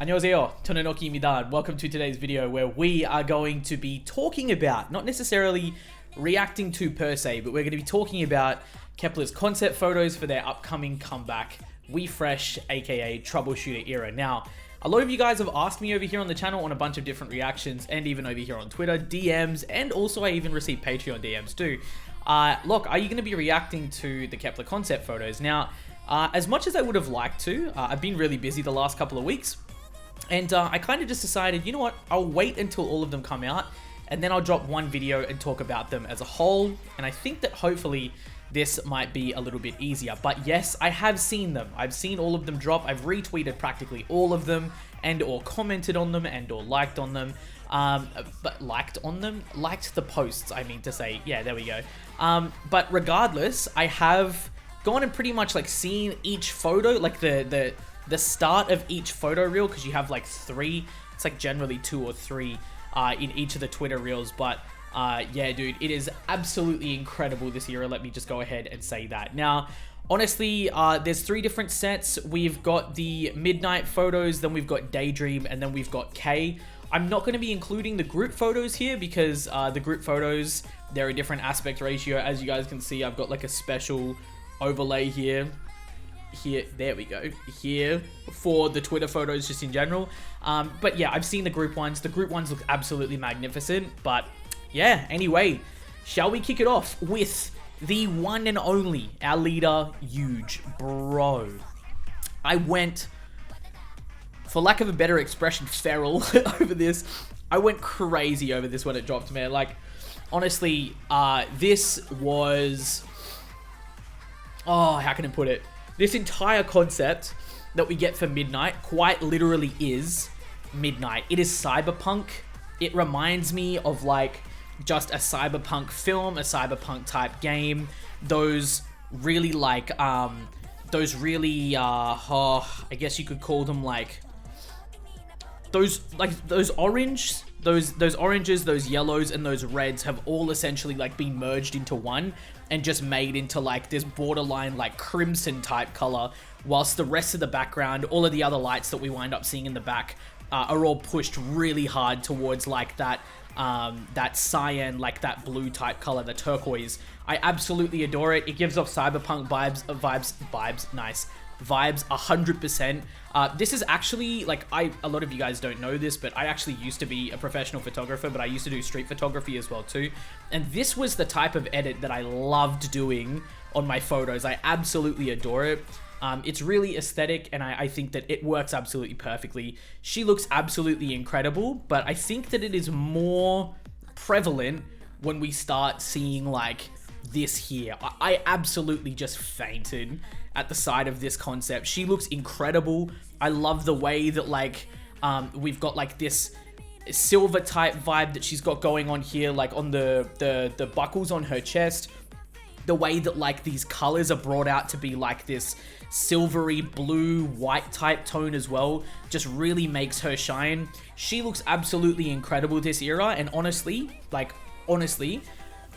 안녕하세요, Tononoki입니다. Welcome to today's video where we are going to be talking about, not necessarily reacting to per se, but we're going to be talking about Kep1er's concept photos for their upcoming comeback, WeFresh, aka Troubleshooter era. Now, a lot of you guys have asked me over here on the channel on a bunch of different reactions, and even over here on Twitter, DMs, and also I even received Patreon DMs too. Look, are you going to be reacting to the Kep1er concept photos? Now, as much as I would have liked to, I've been really busy the last couple of weeks. And I kind of just decided, you know what, I'll wait until all of them come out, and then I'll drop one video and talk about them as a whole. And I think that hopefully this might be a little bit easier. But yes, I have seen them. I've seen all of them drop. I've retweeted practically all of them, and or commented on them, and or liked on them. But liked the posts, I mean to say. Yeah, there we go. But regardless, I have gone and pretty much like seen each photo, like the start of each photo reel, because you have like 3, it's like generally 2 or 3 in each of the Twitter reels. But yeah, dude, it is absolutely incredible this era, let me just go ahead and say that. Now, honestly, there's 3 different sets. We've got the midnight photos, then we've got Daydream, and then we've got K. I'm not going to be including the group photos here because the group photos, they're a different aspect ratio. As you guys can see, I've got like a special overlay here, there we go, here for the Twitter photos just in general. But yeah, I've seen the group ones. The group ones look absolutely magnificent. But yeah, anyway, shall we kick it off with the one and only, our leader, YUJIN. Bro, I went, for lack of a better expression, feral over this. I went crazy over this when it dropped, man. Like, honestly, this was, oh, how can I put it? This entire concept that we get for Midnight quite literally is Midnight. It is cyberpunk. It reminds me of like just a cyberpunk film, a cyberpunk type game. Those really like, I guess you could call them like, those oranges, those yellows, and those reds have all essentially like been merged into one and just made into like this borderline like crimson type color, whilst the rest of the background, all of the other lights that we wind up seeing in the back are all pushed really hard towards like that that cyan, like that blue type color, the turquoise. I absolutely adore it. It gives off cyberpunk vibes, nice vibes 100%. This is actually like, a lot of you guys don't know this, but I actually used to be a professional photographer, but I used to do street photography as well too. And this was the type of edit that I loved doing on my photos. I absolutely adore it. It's really aesthetic, and I think that it works absolutely perfectly. She looks absolutely incredible, but I think that it is more prevalent when we start seeing like this here. I absolutely just fainted at the sight of this concept. She looks incredible. I love the way that like we've got like this silver type vibe that she's got going on here, like on the buckles on her chest. The way that like these colors are brought out to be like this silvery blue white type tone as well just really makes her shine. She looks absolutely incredible this era, and honestly,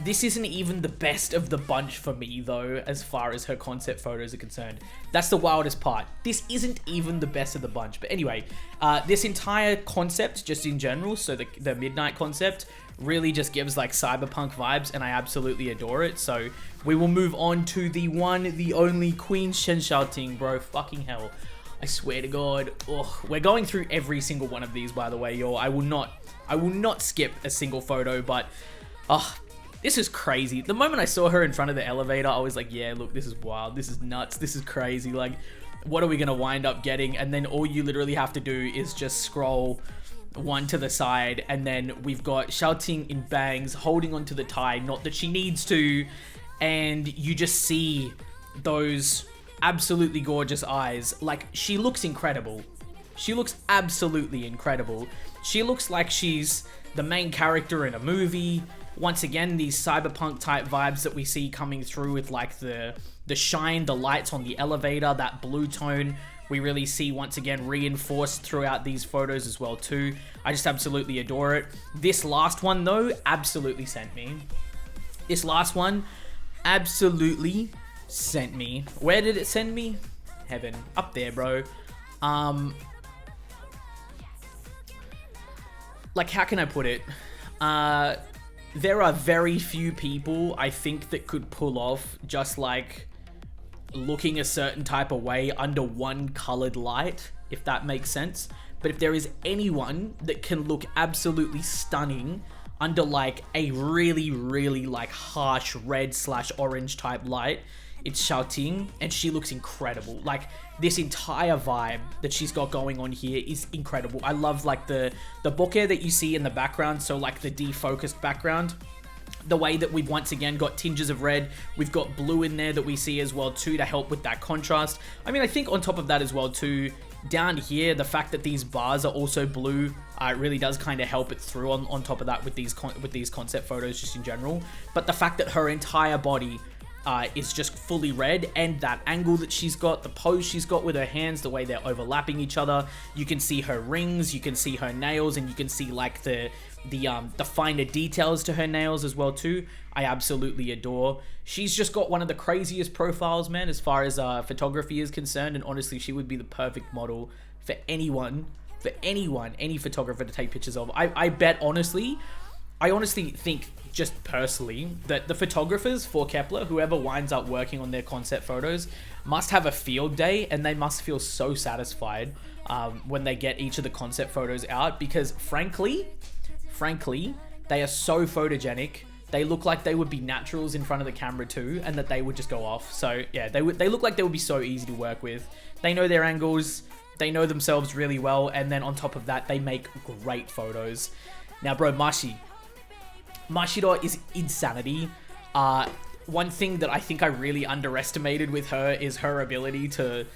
this isn't even the best of the bunch for me though, as far as her concept photos are concerned. That's the wildest part. This isn't even the best of the bunch. But anyway, this entire concept just in general, so the Midnight concept, really just gives like cyberpunk vibes, and I absolutely adore it. So we will move on to the one, the only Queen 션샤오팅, bro. Fucking hell. I swear to God. Ugh. We're going through every single one of these, by the way, y'all. I will not skip a single photo, but this is crazy. The moment I saw her in front of the elevator, I was like, yeah, look, this is wild. This is nuts. This is crazy. Like, what are we going to wind up getting? And then all you literally have to do is just scroll one to the side, and then we've got xiaoting in bangs holding onto the tie, not that she needs to, and you just see those absolutely gorgeous eyes. Like, she looks incredible. She looks absolutely incredible. She looks like she's the main character in a movie. Once again, these cyberpunk type vibes that we see coming through with like the shine, the lights on the elevator, that blue tone, we really see once again reinforced throughout these photos as well too. I just absolutely adore it. This last one though absolutely sent me. This last one absolutely sent me. Where did it send me? Heaven. Up there, bro. like, how can I put it? There are very few people, I think, that could pull off just, like, looking a certain type of way under one colored light, if that makes sense. But if there is anyone that can look absolutely stunning under, like, a really, really, like, harsh red/orange type light, it's Xiaoting, and she looks incredible. Like, this entire vibe that she's got going on here is incredible. I love, like, the bokeh that you see in the background, so, like, the defocused background. The way that we've once again got tinges of red, we've got blue in there that we see as well too to help with that contrast. I mean, I think on top of that as well too, down here, the fact that these bars are also blue really does kind of help it through on top of that with these concept photos just in general. But the fact that her entire body is just fully red, and that angle that she's got, the pose she's got with her hands, the way they're overlapping each other, you can see her rings, you can see her nails, and you can see like the finer details to her nails as well too. I absolutely adore. She's just got one of the craziest profiles, man, as far as photography is concerned, and honestly, she would be the perfect model for anyone, any photographer to take pictures of. I bet, honestly, I honestly think, just personally, that the photographers for Kep1er, whoever winds up working on their concept photos, must have a field day, and they must feel so satisfied when they get each of the concept photos out, because frankly, they are so photogenic. They look like they would be naturals in front of the camera too, and that they would just go off. So yeah, they look like they would be so easy to work with. They know their angles, they know themselves really well, and then on top of that, they make great photos. Now, bro, Mashiro is insanity. One thing that I think I really underestimated with her is her ability to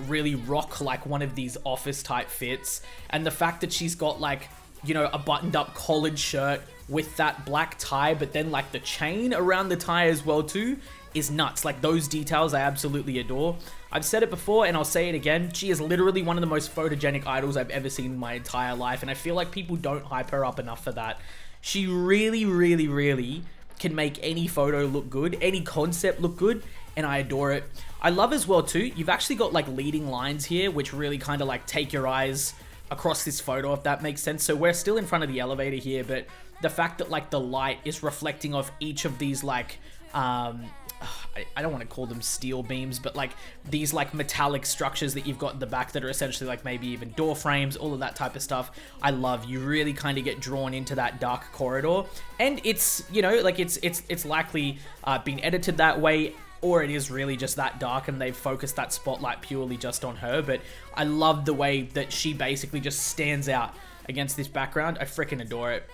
really rock like one of these office type fits, and the fact that she's got, like, you know, a buttoned up collared shirt with that black tie, but then like the chain around the tie as well too is nuts. Like, those details I absolutely adore. I've said it before and I'll say it again, she is literally one of the most photogenic idols I've ever seen in my entire life, and I feel like people don't hype her up enough for that. She really, really, really can make any photo look good, any concept look good, and I adore it. I love as well too, you've actually got like leading lines here which really kind of like take your eyes across this photo, if that makes sense. So we're still in front of the elevator here, but the fact that like the light is reflecting off each of these like I don't want to call them steel beams, but like these like metallic structures that you've got in the back that are essentially like maybe even door frames, all of that type of stuff. I love. You really kind of get drawn into that dark corridor, and it's, you know, like it's likely been edited that way, or it is really just that dark and they've focused that spotlight purely just on her. But I love the way that she basically just stands out against this background. I freaking adore it.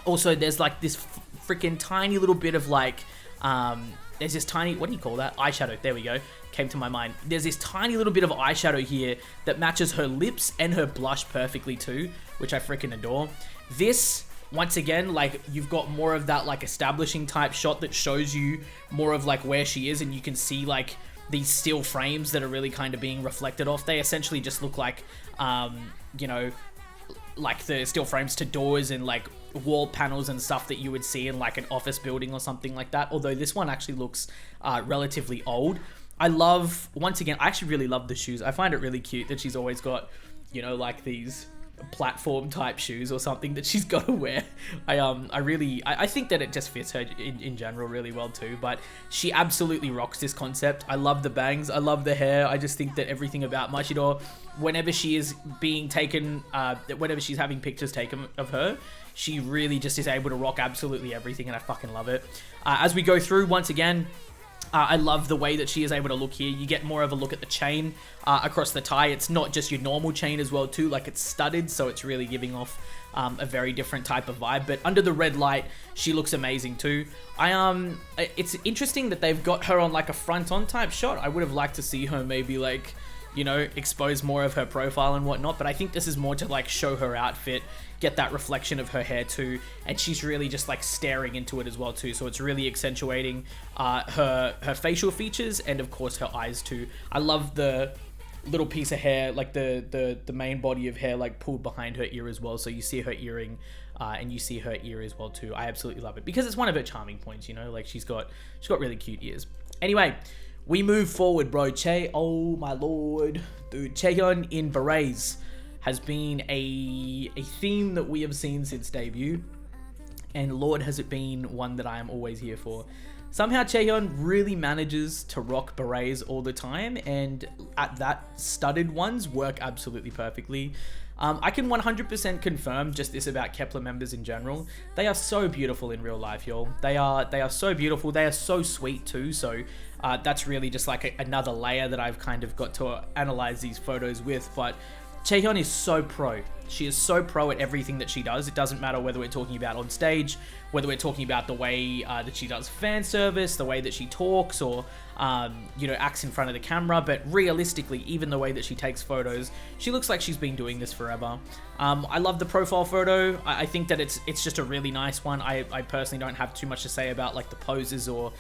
Also, there's like this freaking tiny little bit of like there's this tiny, what do you call that? Eyeshadow. There we go. Came to my mind. There's this tiny little bit of eyeshadow here that matches her lips and her blush perfectly too, which I freaking adore. This, once again, like, you've got more of that like establishing type shot that shows you more of like where she is, and you can see like these steel frames that are really kind of being reflected off. They essentially just look like, you know, like the steel frames to doors and like wall panels and stuff that you would see in like an office building or something like that. Although this one actually looks relatively old. I love, once again, I actually really love the shoes. I find it really cute that she's always got, you know, like these platform type shoes or something that she's got to wear. I think that it just fits her in general really well too, but she absolutely rocks this concept. I love the bangs, I love the hair. I just think that everything about Mashiro, whenever she is being taken, whenever she's having pictures taken of her, she really just is able to rock absolutely everything, and I fucking love it. As we go through, once again, I love the way that she is able to look here. You get more of a look at the chain across the tie. It's not just your normal chain as well too, like it's studded, so it's really giving off a very different type of vibe. But under the red light, she looks amazing too. It's interesting that they've got her on like a front-on type shot. I would have liked to see her maybe like, you know, expose more of her profile and whatnot, but I think this is more to like show her outfit, get that reflection of her hair too, and she's really just like staring into it as well too, so it's really accentuating her facial features and of course her eyes too. I love the little piece of hair, like the main body of hair like pulled behind her ear as well, so you see her earring and you see her ear as well too. I absolutely love it because it's one of her charming points, you know, like she's got really cute ears. Anyway, we move forward, bro. Oh my lord, dude. CHAEHYUN in berets. has been a theme that we have seen since debut, and Lord has it been one that I am always here for. Somehow CHAEHYUN really manages to rock berets all the time, and at that, studded ones work absolutely perfectly. I can 100% confirm just this about Kep1er members in general. They are so beautiful in real life, y'all. They are so beautiful. They are so sweet too. So that's really just like another layer that I've kind of got to analyze these photos with. But CHAEHYUN is so pro. She is so pro at everything that she does. It doesn't matter whether we're talking about on stage, whether we're talking about the way that she does fan service, the way that she talks, or you know, acts in front of the camera. But realistically, even the way that she takes photos, she looks like she's been doing this forever. I love the profile photo. I think that it's just a really nice one. I personally don't have too much to say about like the poses or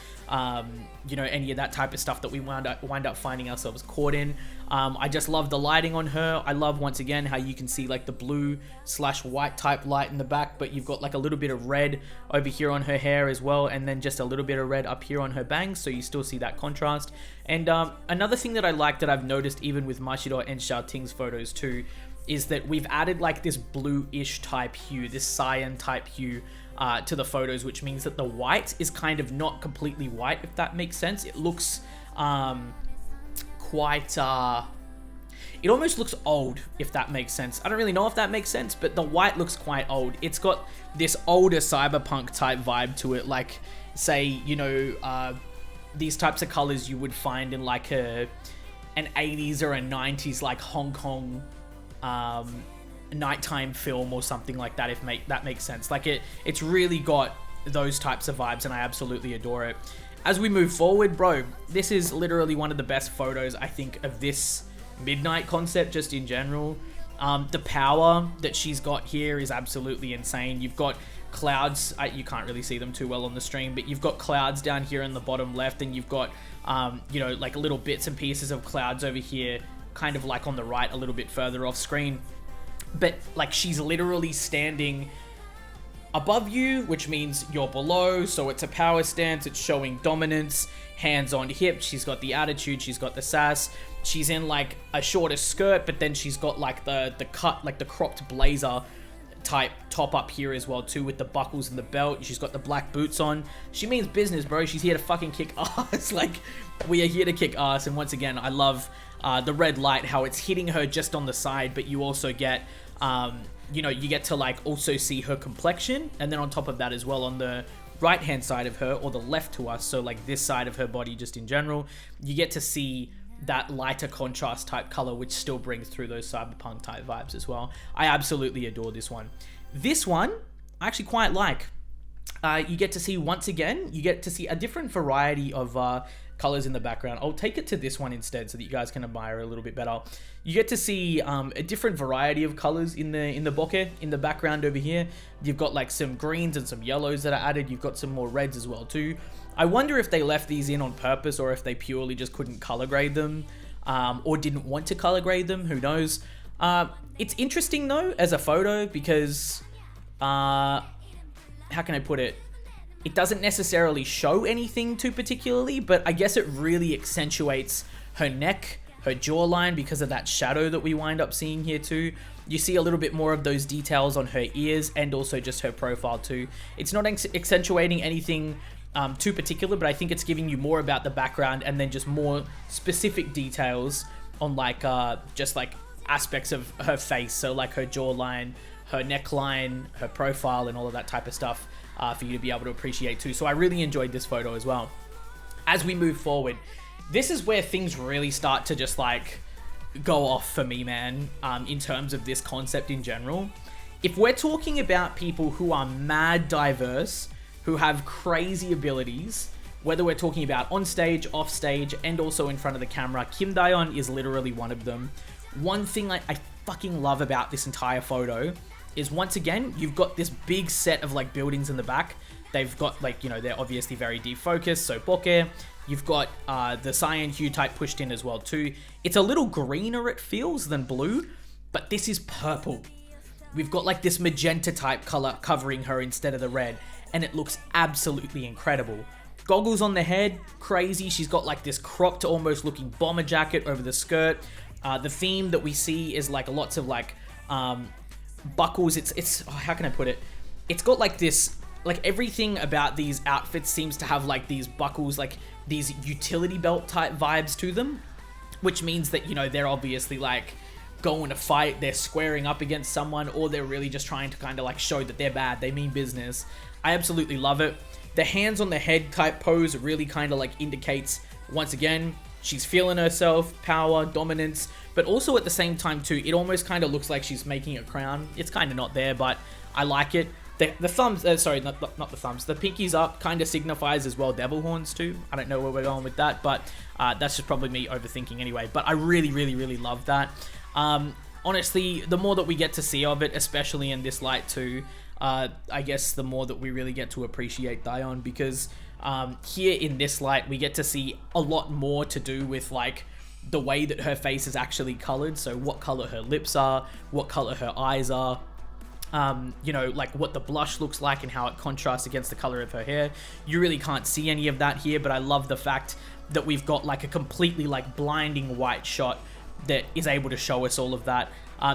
you know, any of that type of stuff that we wind up finding ourselves caught in. I just love the lighting on her. I love, once again, how you can see like the blue/white type light in the back, but you've got like a little bit of red over here on her hair as well, and then just a little bit of red up here on her bangs, so you still see that contrast. And another thing that I like that I've noticed even with MASHIRO and xiaoting's photos too, is that we've added like this bluish type hue, this cyan type hue to the photos, which means that the white is kind of not completely white, if that makes sense. It looks quite it almost looks old, if that makes sense. I don't really know if that makes sense, but the white looks quite old. It's got this older cyberpunk type vibe to it, like say, you know, these types of colors you would find in like an 80s or a 90s like Hong Kong nighttime film or something like that, if that makes sense. Like it's really got those types of vibes, and I absolutely adore it. As we move forward, bro, this is literally one of the best photos, I think, of this midnight concept just in general. The power that she's got here is absolutely insane. You've got clouds, you can't really see them too well on the stream, but you've got clouds down here in the bottom left, and you've got you know, like little bits and pieces of clouds over here, kind of like on the right a little bit further off screen. But like she's literally standing above you, which means you're below, so it's a power stance. It's showing dominance, hands on hip. She's got the attitude, she's got the sass. She's in like a shorter skirt, but then she's got like the cut, like the cropped blazer type top up here as well too, with the buckles and the belt. She's got the black boots on. She means business, bro. She's here to fucking kick ass. Like, we are here to kick ass. And once again, I love the red light, how it's hitting her just on the side, but you also get you know, you get to like also see her complexion, and then on top of that as well, on the right hand side of her, or the left to us, so like this side of her body just in general, you get to see that lighter contrast type color, which still brings through those cyberpunk type vibes as well. I absolutely adore this one. This one I actually quite like. You get to see, once again, you get to see a different variety of colors in the background. I'll take it to this one instead so that you guys can admire it a little bit better. You get to see a different variety of colors in the bokeh, in the background over here. You've got like some greens and some yellows that are added. You've got some more reds as well too. I wonder if they left these in on purpose, or if they purely just couldn't color grade them, or didn't want to color grade them. Who knows? It's interesting though as a photo, because how can I put it? It doesn't necessarily show anything too particularly, but I guess it really accentuates her neck, her jawline, because of that shadow that we wind up seeing here too. You see a little bit more of those details on her ears, and also just her profile too. It's not accentuating anything too particular, but I think it's giving you more about the background, and then just more specific details on like just like aspects of her face. So like her jawline, her neckline, her profile, and all of that type of stuff for you to be able to appreciate too. So I really enjoyed this photo as well. As we move forward, this is where things really start to just like go off for me, man, in terms of this concept in general. If we're talking about people who are mad diverse, who have crazy abilities, whether we're talking about on stage, off stage, and also in front of the camera, Kim Dayeon is literally one of them. One thing I fucking love about this entire photo is, once again, you've got this big set of like buildings in the back. They've got like, you know, they're obviously very defocused, so bokeh. You've got the cyan hue type pushed in as well too. It's a little greener, it feels, than blue, but this is purple. We've got like this magenta type color covering her instead of the red, and it looks absolutely incredible. Goggles on the head, crazy. She's got like this cropped, almost looking bomber jacket over the skirt. The theme that we see is like lots of like buckles. It's how can I put it? It's got like this, like everything about these outfits seems to have like these buckles, like these utility belt type vibes to them, which means that, you know, they're obviously like going to fight, they're squaring up against someone, or they're really just trying to kind of like show that they're bad, they mean business. I absolutely love it. The hands on the head type pose really kind of like indicates, once again, she's feeling herself, power, dominance, but also at the same time too, it almost kind of looks like she's making a crown. It's kind of not there, but I like it. The thumbs, sorry, not the thumbs, the pinkies up kind of signifies as well devil horns too. I don't know where we're going with that, but that's just probably me overthinking anyway. But I really, really, really love that. Honestly, the more that we get to see of it, especially in this light too, I guess the more that we really get to appreciate Dayeon, because here in this light, we get to see a lot more to do with like the way that her face is actually colored. So what color her lips are, what color her eyes are, you know, like what the blush looks like and how it contrasts against the color of her hair. You really can't see any of that here, but I love the fact that we've got like a completely like blinding white shot that is able to show us all of that.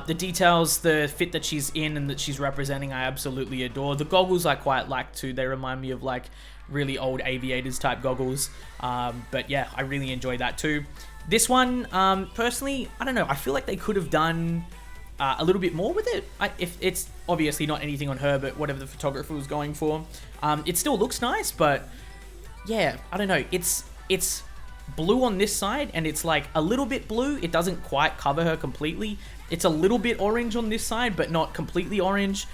The details, the fit that she's in and that she's representing, I absolutely adore. The goggles I quite like too. They remind me of like really old aviators type goggles. But yeah, I really enjoy that too. This one, personally, I don't know. I feel like they could have done a little bit more with it. If it's obviously not anything on her, but whatever the photographer was going for, it still looks nice. But yeah, I don't know. It's blue on this side, and it's like a little bit blue. It doesn't quite cover her completely. It's a little bit orange on this side, but not completely orange.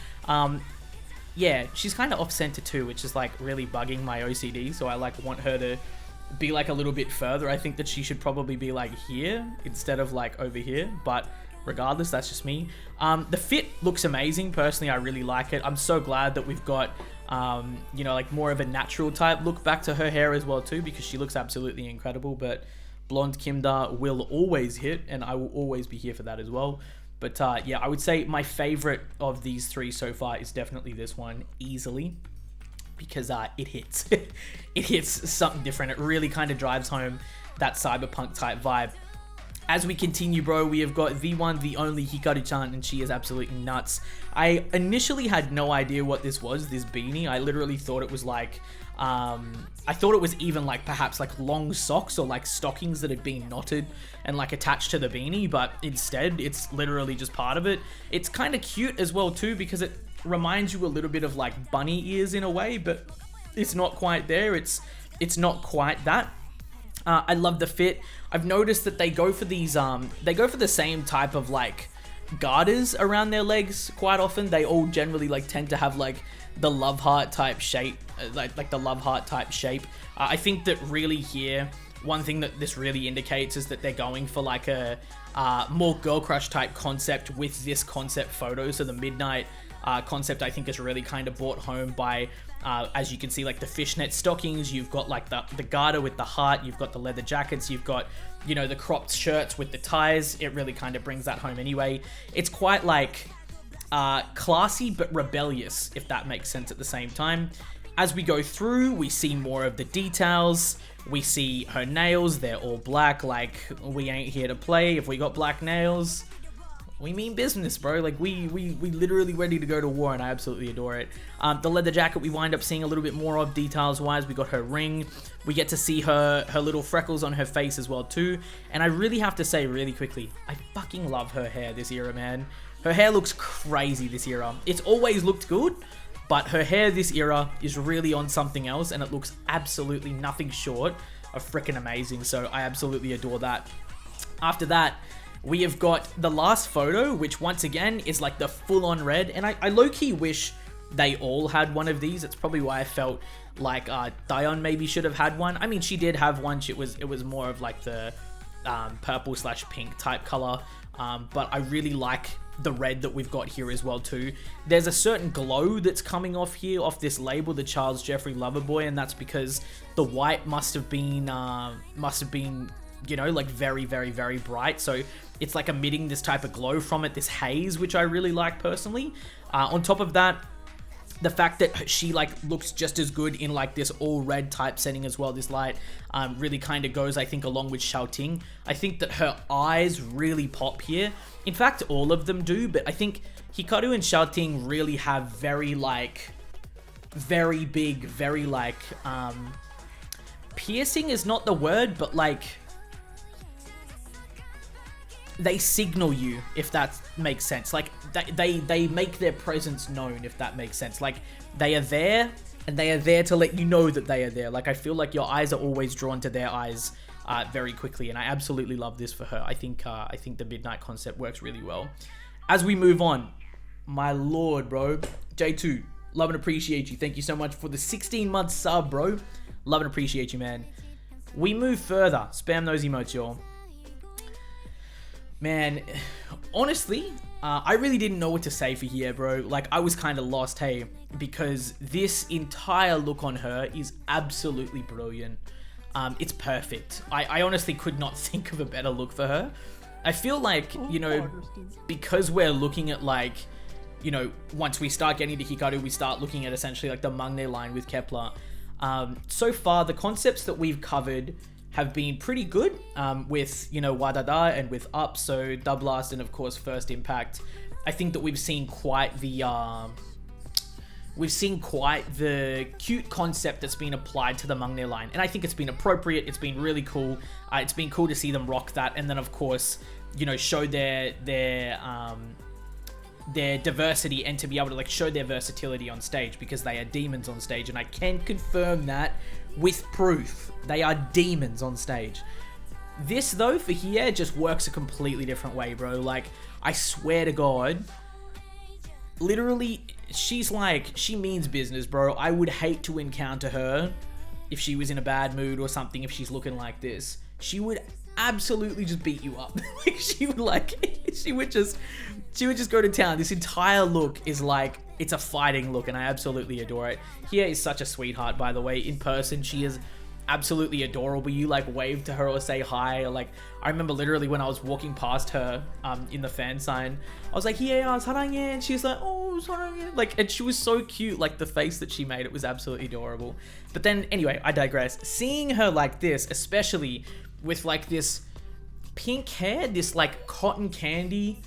Yeah, she's kind of off center too, which is like really bugging my OCD. So I like want her to be like a little bit further. I think that she should probably be like here instead of like over here, but regardless, that's just me. The fit looks amazing. Personally, I really like it. I'm so glad that we've got, you know, like more of a natural type look back to her hair as well too, because she looks absolutely incredible. But blonde KEP1ER will always hit, and I will always be here for that as well. But yeah, I would say my favorite of these three so far is definitely this one, easily, because it hits. It hits something different. It really kind of drives home that cyberpunk type vibe. As we continue, bro, we have got the one, the only HIKARU-chan, and she is absolutely nuts. I initially had no idea what this was, this beanie. I literally thought it was like, I thought it was even like perhaps like long socks or like stockings that had been knotted and like attached to the beanie, but instead it's literally just part of it. It's kind of cute as well too, because it reminds you a little bit of like bunny ears in a way, but it's not quite there. It's not quite that. I love the fit. I've noticed that they go for these, they go for the same type of like garters around their legs quite often. They all generally like tend to have like the love heart type shape, like the love heart type shape. I think that really here, one thing that this really indicates is that they're going for like a more girl crush type concept with this concept photo. So the midnight concept, I think, is really kind of brought home by, as you can see, like the fishnet stockings. You've got like the garter with the heart. You've got the leather jackets. You've got, you know, the cropped shirts with the ties. It really kind of brings that home anyway. It's quite like classy but rebellious, if that makes sense at the same time. As we go through, we see more of the details. We see her nails. They're all black. Like, we ain't here to play. If we got black nails, we mean business, bro. Like, we literally ready to go to war, and I absolutely adore it. The leather jacket we wind up seeing a little bit more of details-wise. We got her ring. We get to see her little freckles on her face as well, too. And I really have to say really quickly, I fucking love her hair this era, man. Her hair looks crazy this era. It's always looked good, but her hair this era is really on something else, and it looks absolutely nothing short of freaking amazing. So I absolutely adore that. After that, we have got the last photo, which once again is like the full-on red, and I low-key wish they all had one of these. It's probably why I felt like Dayeon maybe should have had one. I mean, she did have one. It was more of like the purple/pink type color, but I really like the red that we've got here as well too. There's a certain glow that's coming off here, off this label, the Charles Jeffrey Loverboy, and that's because the white must have been, you know, like very, very, very bright. So it's like emitting this type of glow from it, this haze, which I really like personally. On top of that, The fact that she like looks just as good in like this all red type setting as well, this light, really kind of goes, I think, along with xiaoting. I think that her eyes really pop here. In fact, all of them do, but I think Hikaru and xiaoting really have very like, very big, very like, piercing is not the word, but like, they signal you, if that makes sense. Like, they make their presence known, if that makes sense. Like, they are there, and they are there to let you know that they are there. Like, I feel like your eyes are always drawn to their eyes very quickly, and I absolutely love this for her. I think the midnight concept works really well. As we move on, my lord, bro, J2, love and appreciate you. Thank you so much for the 16-month sub, bro. Love and appreciate you, man. We move further. Spam those emotes, y'all. Man, honestly, I really didn't know what to say for here, bro. Like, I was kind of lost, hey, because this entire look on her is absolutely brilliant. It's perfect. I honestly could not think of a better look for her. I feel like, you know, because we're looking at like, you know, once we start getting to Hikaru, we start looking at essentially like the mnet line with Kep1ER. So far, the concepts that we've covered have been pretty good, with, you know, wadada and with up, so dub blast and of course first impact. I think that we've seen quite the cute concept that's been applied to the mnet line, and I think it's been appropriate. It's been really cool. It's been cool to see them rock that, and then of course, you know, show their diversity and to be able to like show their versatility on stage, because they are demons on stage, and I can confirm that with proof. They are demons on stage. This though, for here, just works a completely different way, bro. Like, I swear to God, literally, she's like, she means business, bro. I would hate to encounter her if she was in a bad mood or something. If she's looking like this, she would absolutely just beat you up. Like, she would just go to town. This entire look is like, it's a fighting look, and I absolutely adore it. Here is such a sweetheart, by the way. In person, she is absolutely adorable. You like wave to her or say hi, or like, I remember literally when I was walking past her in the fan sign, I was like, yeah, 사랑해, and she's like, oh, 사랑해, like, and she was so cute. Like, the face that she made, it was absolutely adorable. But then anyway, I digress. Seeing her like this, especially with like this pink hair, this like cotton candy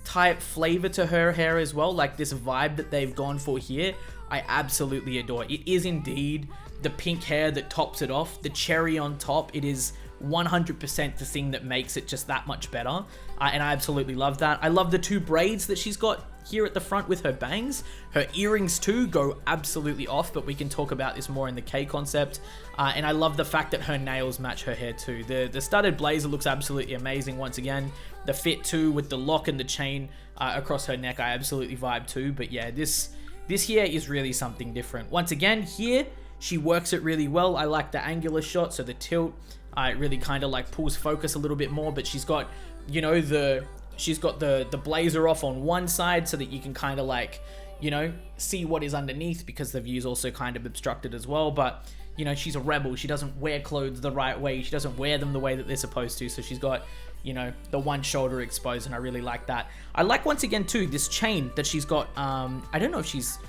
type flavor to her hair as well, like this vibe that they've gone for here, I absolutely adore. It is indeed the pink hair that tops it off, the cherry on top. It is 100% the thing that makes it just that much better, and I absolutely love that. I love the two braids that she's got here at the front with her bangs. Her earrings too go absolutely off, but we can talk about this more in the K concept. And I love the fact that her nails match her hair too. The studded blazer looks absolutely amazing once again. The fit too, with the lock and the chain across her neck, I absolutely vibe too. But yeah, this here is really something different. Once again, here, she works it really well. I like the angular shot, so the tilt, it really kind of like pulls focus a little bit more, but she's got, you know, she's got the blazer off on one side so that you can kind of like, you know, see what is underneath, because the view's also kind of obstructed as well. But, you know, she's a rebel. She doesn't wear clothes the right way. She doesn't wear them the way that they're supposed to. So she's got, you know, the one shoulder exposed, and I really like that. I like, once again too, this chain that she's got. I don't know if she's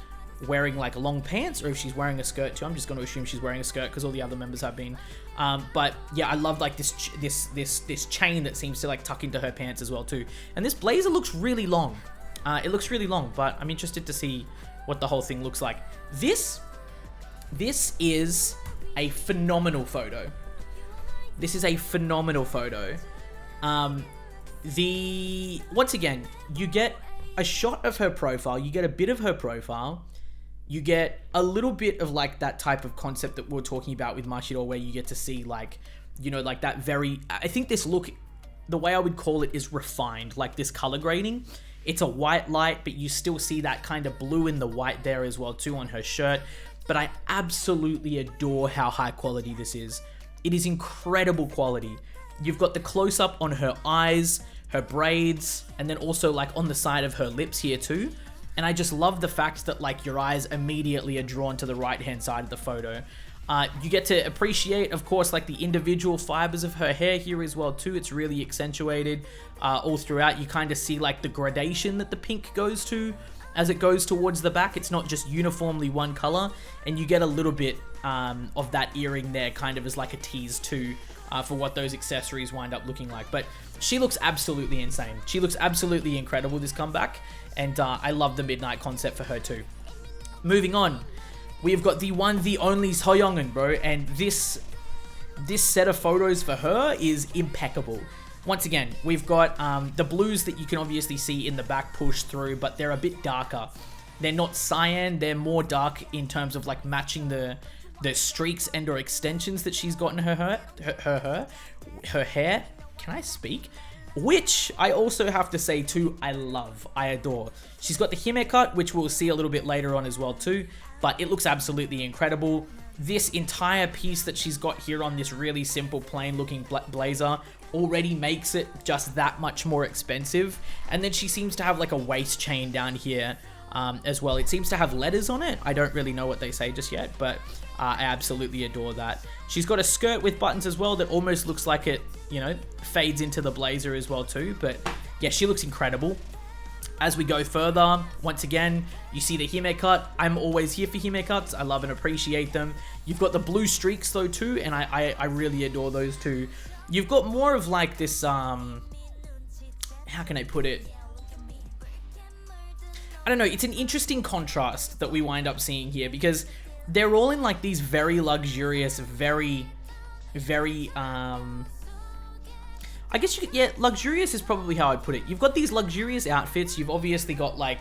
wearing like long pants or if she's wearing a skirt too. I'm just going to assume she's wearing a skirt because all the other members have been. But yeah, I love like this chain that seems to like tuck into her pants as well too. And this blazer looks really long. It looks really long, but I'm interested to see what the whole thing looks like. This is a phenomenal photo. This is a phenomenal photo. Once again, you get a shot of her profile, you get a bit of her profile, you get a little bit of like that type of concept that we're talking about with Mashiro, where you get to see like, you know, like that very, I think this look, the way I would call it is refined, like this color grading. It's a white light, but you still see that kind of blue in the white there as well too on her shirt. But I absolutely adore how high quality this is. It is incredible quality. You've got the close-up on her eyes, her braids, and then also like on the side of her lips here too. And I just love the fact that like your eyes immediately are drawn to the right-hand side of the photo. You get to appreciate, of course, like the individual fibers of her hair here as well too. It's really accentuated all throughout. You kind of see like the gradation that the pink goes to. as it goes towards the back. It's not just uniformly one color, and you get a little bit of that earring there kind of as like a tease too for what those accessories wind up looking like. But she looks absolutely insane. She looks absolutely incredible this comeback, and I love the midnight concept for her too. Moving on, we've got the one, the only YOUNGEUN, bro, and this set of photos for her is impeccable. Once again, we've got the blues that you can obviously see in the back pushed through, but they're a bit darker. They're not cyan, they're more dark in terms of like matching the streaks and or extensions that she's got in her hair. Can I speak? Which I also have to say too, I love, I adore. She's got the hime cut, which we'll see a little bit later on as well too, but it looks absolutely incredible. This entire piece that she's got here on this really simple plain looking blazer already makes it just that much more expensive. And then she seems to have like a waist chain down here as well. It seems to have letters on it. I don't really know what they say just yet, but I absolutely adore that. She's got a skirt with buttons as well that almost looks like it, you know, fades into the blazer as well too. But yeah, she looks incredible. As we go further, once again, you see the hime cut. I'm always here for hime cuts. I love and appreciate them. You've got the blue streaks though too, and I really adore those too. You've got more of like this, how can I put it? I don't know, it's an interesting contrast that we wind up seeing here because they're all in like these very luxurious, very, I guess you could, yeah, luxurious is probably how I'd put it. You've got these luxurious outfits. You've obviously got like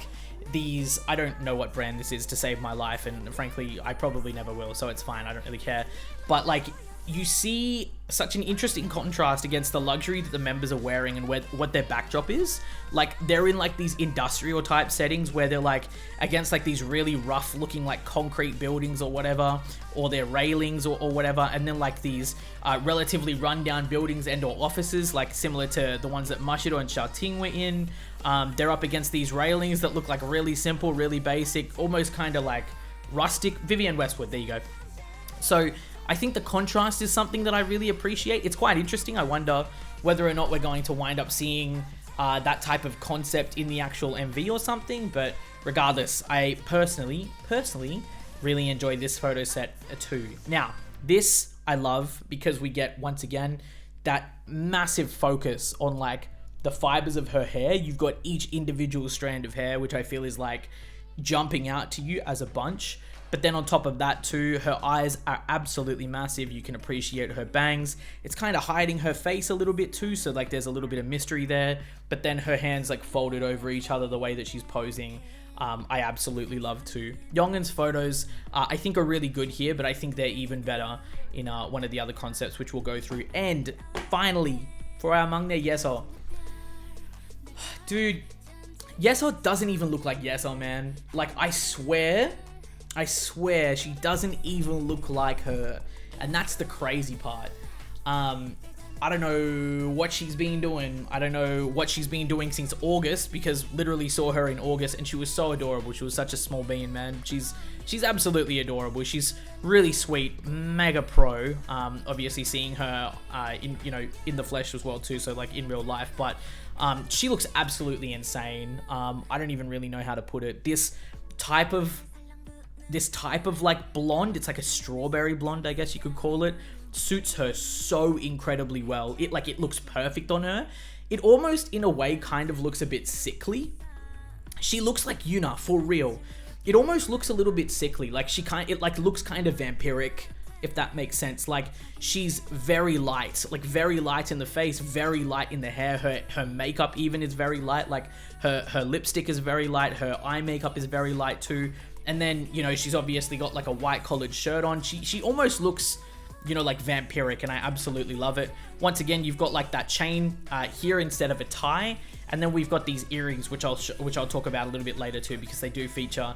these, I don't know what brand this is to save my life, and frankly, I probably never will, so it's fine. I don't really care. But like, you see such an interesting contrast against the luxury that the members are wearing and what their backdrop is. Like, they're in like these industrial type settings where they're like against like these really rough looking like concrete buildings or whatever, or their railings or whatever, and then like these relatively rundown buildings and or offices, like similar to the ones that MASHIRO and xiaoting were in. They're up against these railings that look like really simple, really basic, almost kind of like rustic. Vivienne Westwood, there you go. So I think the contrast is something that I really appreciate. It's quite interesting. I wonder whether or not we're going to wind up seeing that type of concept in the actual MV or something. But regardless, I personally really enjoy this photo set too. Now, this I love because we get, once again, that massive focus on like the fibers of her hair. You've got each individual strand of hair, which I feel is like jumping out to you as a bunch. But then on top of that too, her eyes are absolutely massive. You can appreciate her bangs. It's kind of hiding her face a little bit too, so like there's a little bit of mystery there. But then her hands like folded over each other, the way that she's posing, I absolutely love too. YOUNGEUN's photos I think are really good here, but I think they're even better in one of the other concepts, which we'll go through. And finally, for our mnet YESEO. Dude, YESEO doesn't even look like YESEO, man. Like, I swear she doesn't even look like her, and that's the crazy part. I don't know what she's been doing. I don't know what she's been doing since August, because literally saw her in August and she was so adorable. She was such a small bean, man. She's absolutely adorable. She's really sweet, mega pro. Obviously seeing her in the flesh as well too, so like in real life, but she looks absolutely insane. I don't even really know how to put it. This type of like blonde, it's like a strawberry blonde, I guess you could call it, suits her so incredibly well. It looks perfect on her. It almost in a way kind of looks a bit sickly. She looks like Yuna for real. It almost looks a little bit sickly. Like it looks kind of vampiric, if that makes sense. Like, she's very light, like very light in the face, very light in the hair. Her makeup even is very light. Like her lipstick is very light. Her eye makeup is very light too. And then, you know, she's obviously got like a white collared shirt on. She almost looks, you know, like vampiric, and I absolutely love it. Once again, you've got like that chain here instead of a tie, and then we've got these earrings, which I'll talk about a little bit later too, because they do feature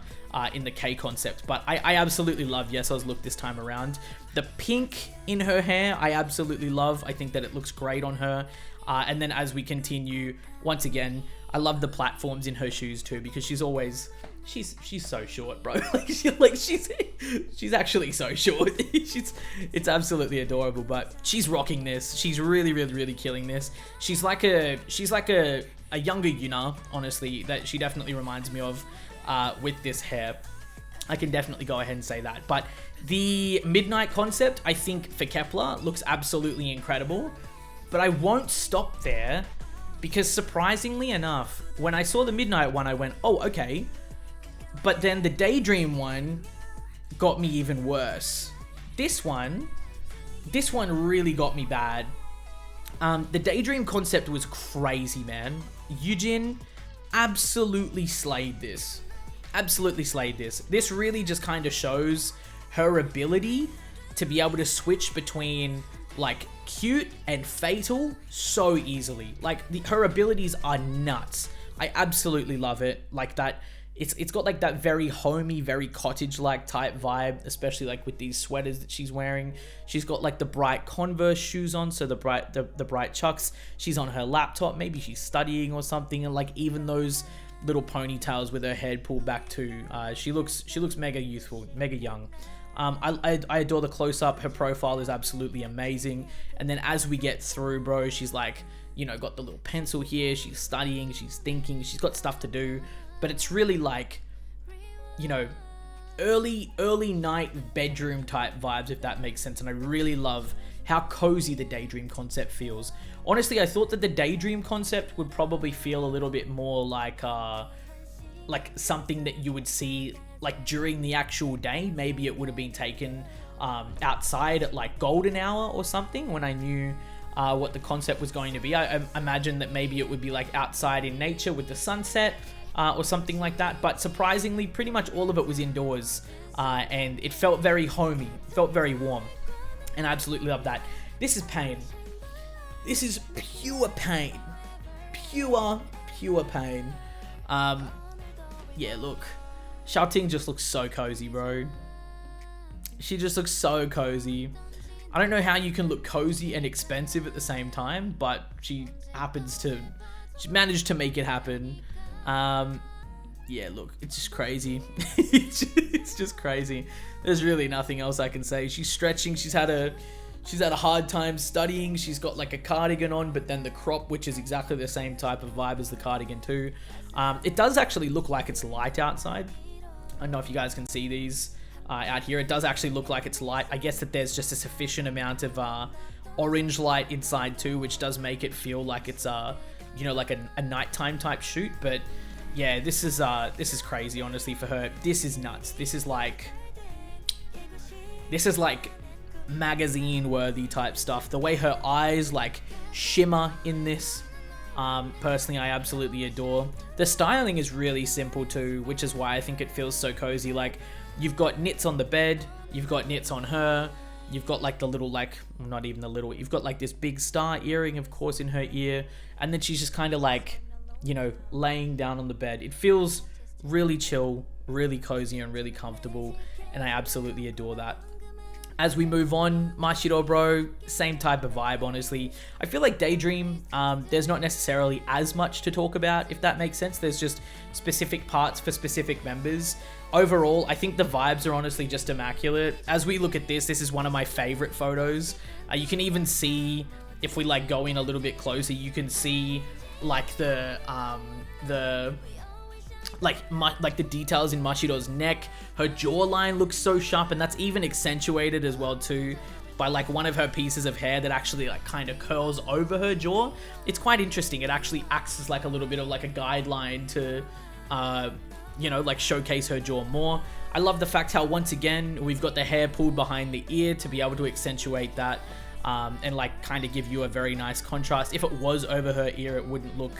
in the K concept. But I absolutely love YESEO's look this time around. The pink in her hair, I absolutely love. I think that it looks great on her. And then as we continue, once again, I love the platforms in her shoes too, because she's always... She's so short, bro. she's actually so short. It's absolutely adorable, but she's rocking this. She's really killing this. She's like a younger Yuna, honestly, that she definitely reminds me of. with this hair. I can definitely go ahead and say that. But the midnight concept, I think for Kep1er looks absolutely incredible. But I won't stop there, because surprisingly enough, when I saw the midnight one, I went, oh, okay. But then the Daydream one got me even worse. This one really got me bad. The Daydream concept was crazy, man. YUJIN absolutely slayed this. Absolutely slayed this. This really just kind of shows her ability to be able to switch between like cute and fatal so easily. Like her abilities are nuts. I absolutely love it. Like that, it's got like that very homey, very cottage-like type vibe, especially like with these sweaters that she's wearing. She's got like the bright Converse shoes on, so the bright chucks. She's on her laptop, maybe she's studying or something, and like even those little ponytails with her head pulled back too. She looks mega youthful, mega young. I adore the close-up. Her profile is absolutely amazing. And then as we get through, bro, she's like, you know, got the little pencil here. She's studying, she's thinking, she's got stuff to do. But it's really like, you know, early night bedroom type vibes, if that makes sense. And I really love how cozy the Daydream concept feels. Honestly, I thought that the Daydream concept would probably feel a little bit more like something that you would see like during the actual day. Maybe it would have been taken outside at like golden hour or something, when I knew what the concept was going to be. I imagine that maybe it would be like outside in nature with the sunset or something like that. But surprisingly, pretty much all of it was indoors, and it felt very homey, felt very warm, and I absolutely love that. This is pain. This is pure pain. Pure pain. Yeah, look. Xiaoting just looks so cozy, bro. She just looks so cozy. I don't know how you can look cozy and expensive at the same time, but she managed to make it happen. Yeah, look, it's just crazy. It's just crazy. There's really nothing else I can say. She's stretching. She's had a hard time studying. She's got like a cardigan on, but then the crop, which is exactly the same type of vibe as the cardigan too. It does actually look like it's light outside. I don't know if you guys can see these out here. It does actually look like it's light. I guess that there's just a sufficient amount of orange light inside too, which does make it feel like it's you know, like a nighttime type shoot. But yeah, this is crazy, honestly, for her. This is nuts. This is like magazine worthy type stuff. The way her eyes like shimmer in this, personally, I absolutely adore. The styling is really simple too, which is why I think it feels so cozy. Like, you've got knits on the bed, you've got knits on her, you've got like the little, like, not even the little, you've got like this big star earring, of course, in her ear, and then she's just kind of like, you know, laying down on the bed. It feels really chill, really cozy, and really comfortable, and I absolutely adore that. As we move on, MASHIRO, bro, same type of vibe, honestly. I feel like Daydream, there's not necessarily as much to talk about, if that makes sense. There's just specific parts for specific members. Overall, I think the vibes are honestly just immaculate. As we look at this is one of my favorite photos. You can even see, if we like go in a little bit closer, you can see like the details in MASHIRO's neck. Her jawline looks so sharp, and that's even accentuated as well too by like one of her pieces of hair that actually like kind of curls over her jaw. It's quite interesting. It actually acts as like a little bit of like a guideline to you know, like showcase her jaw more. I love the fact how, once again, we've got the hair pulled behind the ear to be able to accentuate that, and like kind of give you a very nice contrast. If it was over her ear, it wouldn't look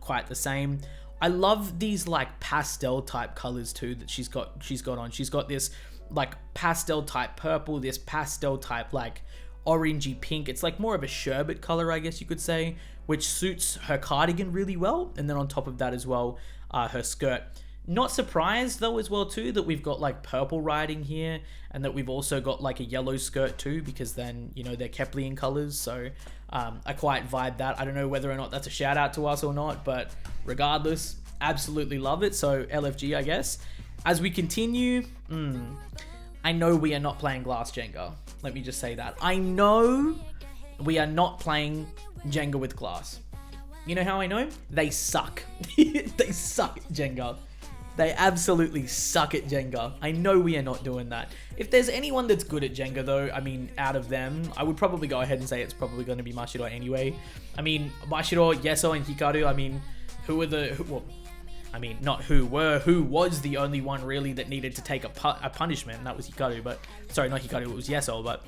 quite the same. I love these like pastel type colors too that she's got on. She's got this like pastel type purple, this pastel type like orangey pink. It's like more of a sherbet color, I guess you could say, which suits her cardigan really well. And then on top of that as well, her skirt. Not surprised though as well too that we've got like purple writing here, and that we've also got like a yellow skirt too, because then, you know, they're KEP1ER colors. So I quite vibe that. I don't know whether or not that's a shout out to us or not, but regardless, absolutely love it. So LFG, I guess. As we continue, I know we are not playing glass Jenga. Let me just say that. I know we are not playing Jenga with glass. You know how I know? They suck. They suck at Jenga. They absolutely suck at Jenga. I know we are not doing that. If there's anyone that's good at Jenga though, I mean, out of them, I would probably go ahead and say it's probably going to be Mashiro anyway. I mean, Mashiro, YESEO, and HIKARU, I mean, who was the only one really that needed to take a punishment, and that was HIKARU, but, sorry, not HIKARU, it was YESEO, but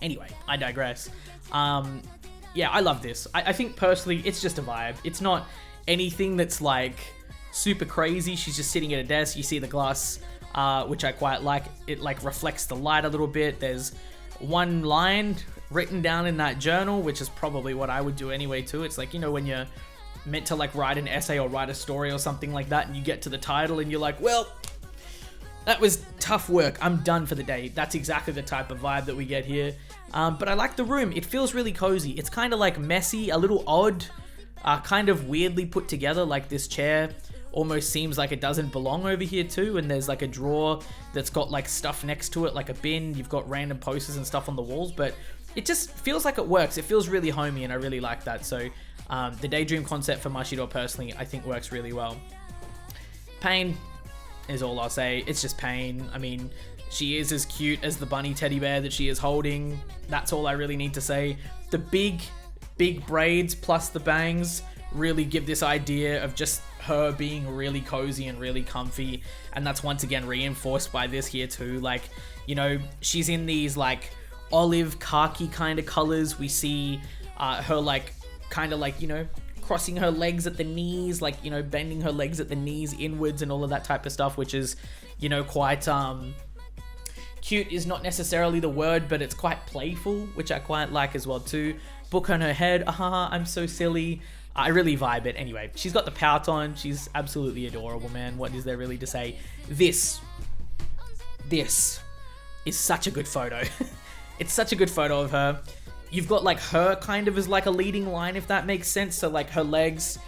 anyway, I digress. Yeah, I love this. I think personally, it's just a vibe. It's not anything that's like super crazy. She's just sitting at a desk. You see the glass, which I quite like. It like reflects the light a little bit. There's one line written down in that journal, which is probably what I would do anyway too. It's like, you know, when you're meant to like write an essay or write a story or something like that, and you get to the title and you're like, well, that was tough work. I'm done for the day. That's exactly the type of vibe that we get here. But I like the room. It feels really cozy. It's kind of like messy, a little odd, kind of weirdly put together. Like this chair almost seems like it doesn't belong over here too. And there's like a drawer that's got like stuff next to it, like a bin. You've got random posters and stuff on the walls, but it just feels like it works. It feels really homey, and I really like that. So the Daydream concept for Mashiro personally, I think works really well. Pain is all I'll say. It's just Pain. I mean, she is as cute as the bunny teddy bear that she is holding. That's all I really need to say. The big braids plus the bangs really give this idea of just her being really cozy and really comfy, and that's once again reinforced by this here too. Like, you know, she's in these like olive khaki kind of colors. We see her like kind of like, you know, crossing her legs at the knees, like, you know, bending her legs at the knees inwards and all of that type of stuff, which is, you know, quite cute is not necessarily the word, but it's quite playful, which I quite like as well too. Book on her head, I'm so silly. I really vibe it. Anyway, she's got the pout on. She's absolutely adorable, man. What is there really to say? This is such a good photo. It's such a good photo of her. You've got like her kind of as like a leading line, if that makes sense. So like her legs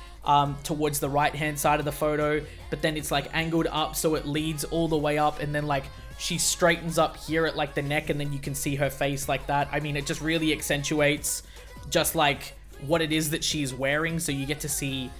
towards the right hand side of the photo, but then it's like angled up so it leads all the way up, and then like she straightens up here at like the neck, and then you can see her face like that. I mean, it just really accentuates just like what it is that she's wearing. So you get to see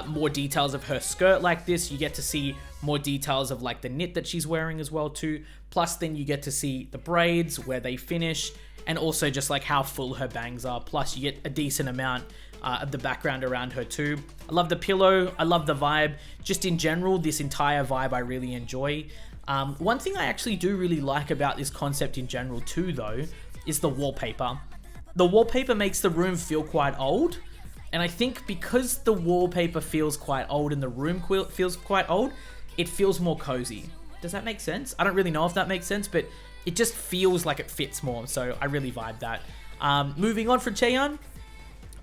more details of her skirt like this. You get to see more details of like the knit that she's wearing as well too. Plus then you get to see the braids, where they finish, and also just like how full her bangs are. Plus you get a decent amount of the background around her too. I love the pillow. I love the vibe. Just in general, this entire vibe I really enjoy. One thing I actually do really like about this concept in general too though, is the wallpaper. The wallpaper makes the room feel quite old. And I think because the wallpaper feels quite old and the room feels quite old, it feels more cozy. Does that make sense? I don't really know if that makes sense, but it just feels like it fits more. So I really vibe that. Moving on from CHAEHYUN,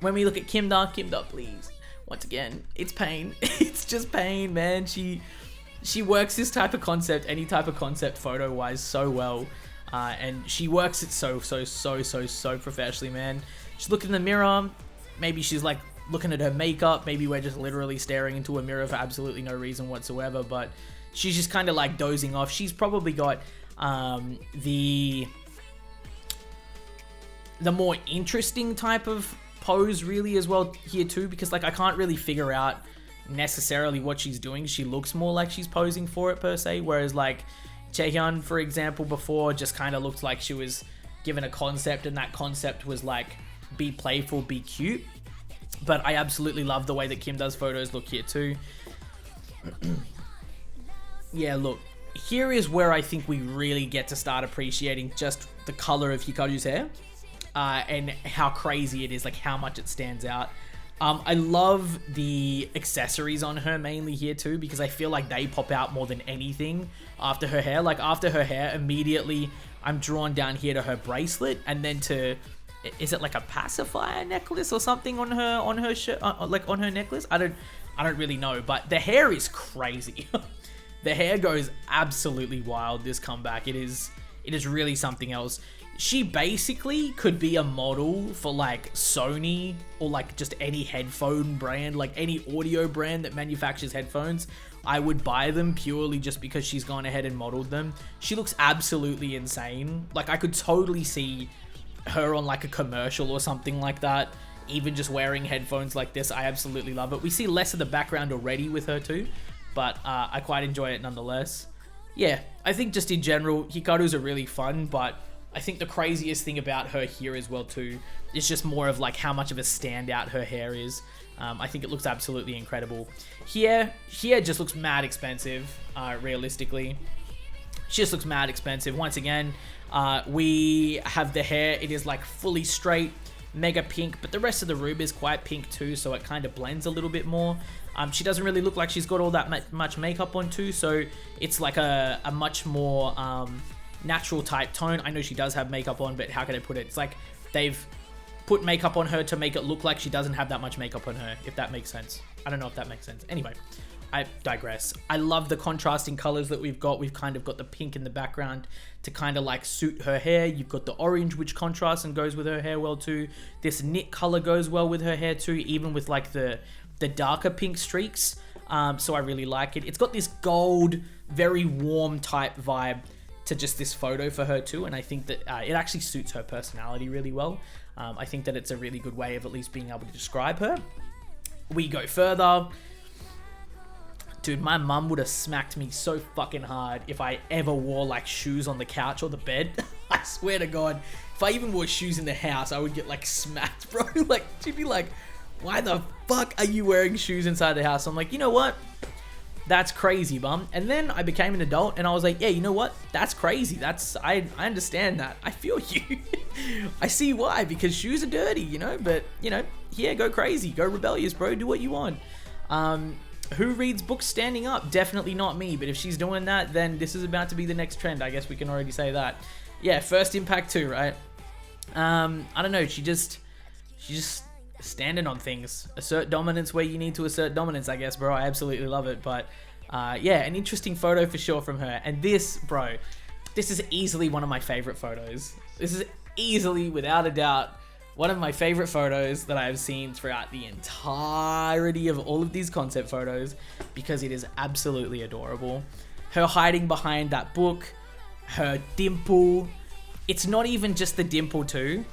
when we look at KEP1ER, please. Once again, it's Pain. It's just Pain, man. She works this type of concept, any type of concept photo-wise so well. And she works it so professionally, man. She's looking in the mirror. Maybe she's like looking at her makeup. Maybe we're just literally staring into a mirror for absolutely no reason whatsoever. But she's just kind of like dozing off. She's probably got the more interesting type of pose really as well here too. Because like I can't really figure out necessarily what she's doing. She looks more like she's posing for it per se. Whereas like CHAEHYUN, for example, before just kind of looked like she was given a concept, and that concept was like be playful, be cute. But I absolutely love the way that KEP1ER's photos look here too. Yeah, look, here is where I think we really get to start appreciating just the color of Hikaru's hair and how crazy it is, like how much it stands out. I love the accessories on her mainly here too, because I feel like they pop out more than anything after her hair. Like after her hair, immediately I'm drawn down here to her bracelet, and then to, is it like a pacifier necklace or something on her shirt, like on her necklace? I don't really know, but the hair is crazy. The hair goes absolutely wild this comeback. It is really something else. She basically could be a model for like Sony or like just any headphone brand, like any audio brand that manufactures headphones. I would buy them purely just because she's gone ahead and modeled them. She looks absolutely insane. Like I could totally see her on like a commercial or something like that. even just wearing headphones like this, I absolutely love it. We see less of the background already with her too, but I quite enjoy it nonetheless. Yeah, I think just in general, Hikaru's are really fun, but I think the craziest thing about her here as well too is just more of like how much of a standout her hair is. I think it looks absolutely incredible. Here just looks mad expensive, realistically. She just looks mad expensive. Once again, we have the hair. It is like fully straight, mega pink, but the rest of the room is quite pink too, so it kind of blends a little bit more. She doesn't really look like she's got all that much makeup on too, so it's like a much more natural type tone. I know she does have makeup on, but how can I put it? It's like they've put makeup on her to make it look like she doesn't have that much makeup on her, if that makes sense. I don't know if that makes sense. Anyway, I digress. I love the contrasting colors that we've got. We've kind of got the pink in the background to kind of like suit her hair. You've got the orange, which contrasts and goes with her hair well too. This knit color goes well with her hair too, even with like the darker pink streaks. So I really like it. It's got this gold, very warm type vibe to just this photo for her too, and I think that it actually suits her personality really well. I think that it's a really good way of at least being able to describe her. We go further. Dude, my mum would have smacked me so fucking hard if I ever wore like shoes on the couch or the bed. I swear to God, if I even wore shoes in the house, I would get like smacked, bro. Like, she'd be like, why the fuck are you wearing shoes inside the house? I'm like, you know what? That's crazy, bum. And then I became an adult and I was like, yeah, you know what? That's crazy. I understand that. I feel you. I see why, because shoes are dirty, you know? But, you know, yeah, go crazy. Go rebellious, bro. Do what you want. Who reads books standing up? Definitely not me. But if she's doing that, then this is about to be the next trend. I guess we can already say that. Yeah, first impact too, right? I don't know. She just standing on things. Assert dominance where you need to assert dominance, I guess, bro. I absolutely love it. But yeah, an interesting photo for sure from her. And this, bro, this is easily one of my favorite photos. This is easily, without a doubt, one of my favorite photos that I have seen throughout the entirety of all of these concept photos, because it is absolutely adorable. Her hiding behind that book, her dimple. It's not even just the dimple too.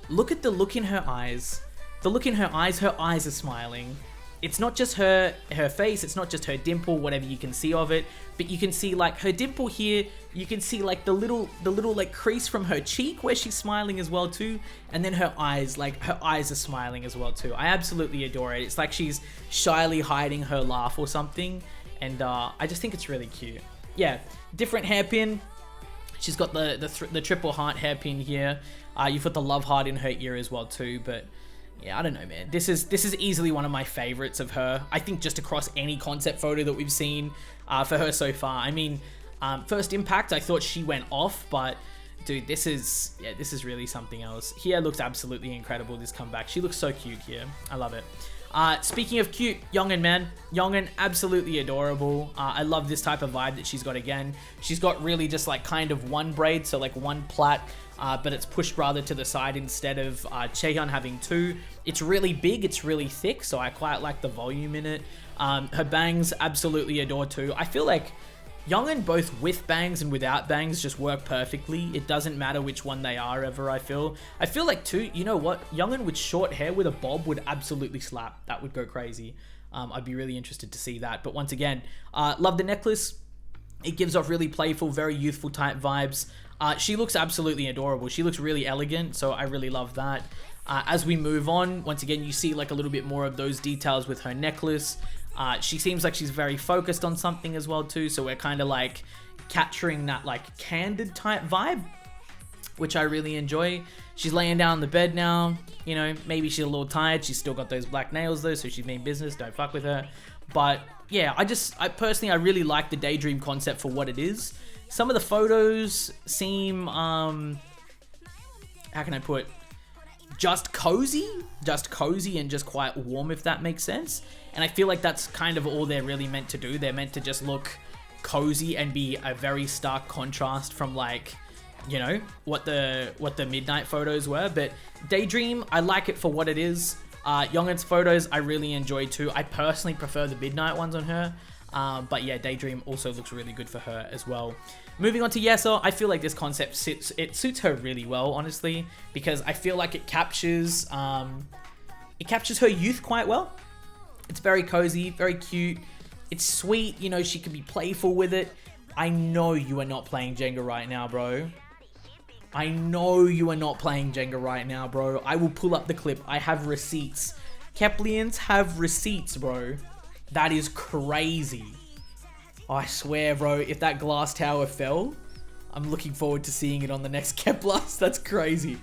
Look at the look in her eyes. The look in her eyes are smiling. It's not just her face, it's not just her dimple, whatever you can see of it, but you can see like her dimple here, you can see like the little like crease from her cheek where she's smiling as well too, and then her eyes, like her eyes are smiling as well too. I absolutely adore it. It's like she's shyly hiding her laugh or something, and I just think it's really cute. Yeah, different hairpin. She's got the triple heart hairpin here. You've got the love heart in her ear as well too, but yeah, I don't know, man. This is easily one of my favorites of her. I think just across any concept photo that we've seen for her so far. I mean, first impact, I thought she went off, but dude, this is really something else. Here looks absolutely incredible, this comeback. She looks so cute here. I love it. Speaking of cute, YOUNGEUN, man. YOUNGEUN, absolutely adorable. I love this type of vibe that she's got again. She's got really just like kind of one braid, so like one plait, but it's pushed rather to the side instead of CHAEHYUN having two. It's really big, it's really thick, so I quite like the volume in it. Her bangs, absolutely adore too. I feel like YOUNGEUN, both with bangs and without bangs, just work perfectly. It doesn't matter which one they are ever, I feel. I feel like too, you know what? YOUNGEUN with short hair with a bob would absolutely slap. That would go crazy. I'd be really interested to see that. But once again, love the necklace. It gives off really playful, very youthful type vibes. She looks absolutely adorable. She looks really elegant, so I really love that. As we move on, once again, you see like a little bit more of those details with her necklace. She seems like she's very focused on something as well too, so we're kind of like capturing that like candid type vibe, which I really enjoy. She's laying down on the bed now, you know, maybe she's a little tired. She's still got those black nails though, so she's mean business, don't fuck with her. But yeah, I personally really like the Daydream concept for what it is. Some of the photos seem, how can I put, just cozy and just quite warm, if that makes sense. And I feel like that's kind of all they're really meant to do. They're meant to just look cozy and be a very stark contrast from like, you know, what the midnight photos were. But Daydream, I like it for what it is. YOUNGEUN's photos I really enjoy too. I personally prefer the midnight ones on her. But yeah, Daydream also looks really good for her as well. Moving on to YESEO, I feel like this concept suits her really well, honestly, because I feel like it captures it captures her youth quite well. It's very cozy, very cute. It's sweet, you know, she can be playful with it. I know you are not playing Jenga right now, bro. I know you are not playing Jenga right now, bro. I will pull up the clip. I have receipts. KEP1ERs have receipts, bro. That is crazy. Oh, I swear, bro, if that glass tower fell, I'm looking forward to seeing it on the next KEP1ER. That's crazy.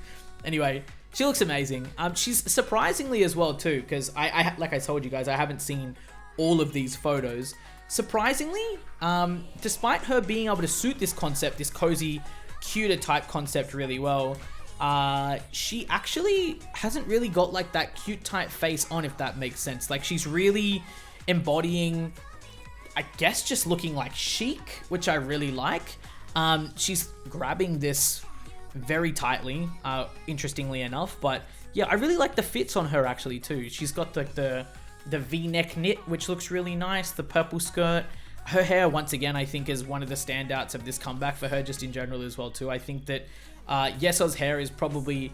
Anyway, she looks amazing. She's surprisingly as well too, because I like I told you guys, I haven't seen all of these photos. Surprisingly, despite her being able to suit this concept, this cozy, cuter type concept really well, she actually hasn't really got like that cute type face on, if that makes sense. Like, she's really embodying, I guess, just looking like chic, which I really like. She's grabbing this very tightly, interestingly enough, but yeah, I really like the fits on her actually too. She's got the V-neck knit, which looks really nice, the purple skirt. Her hair, once again, I think is one of the standouts of this comeback for her, just in general as well too. I think that YESEO's hair is probably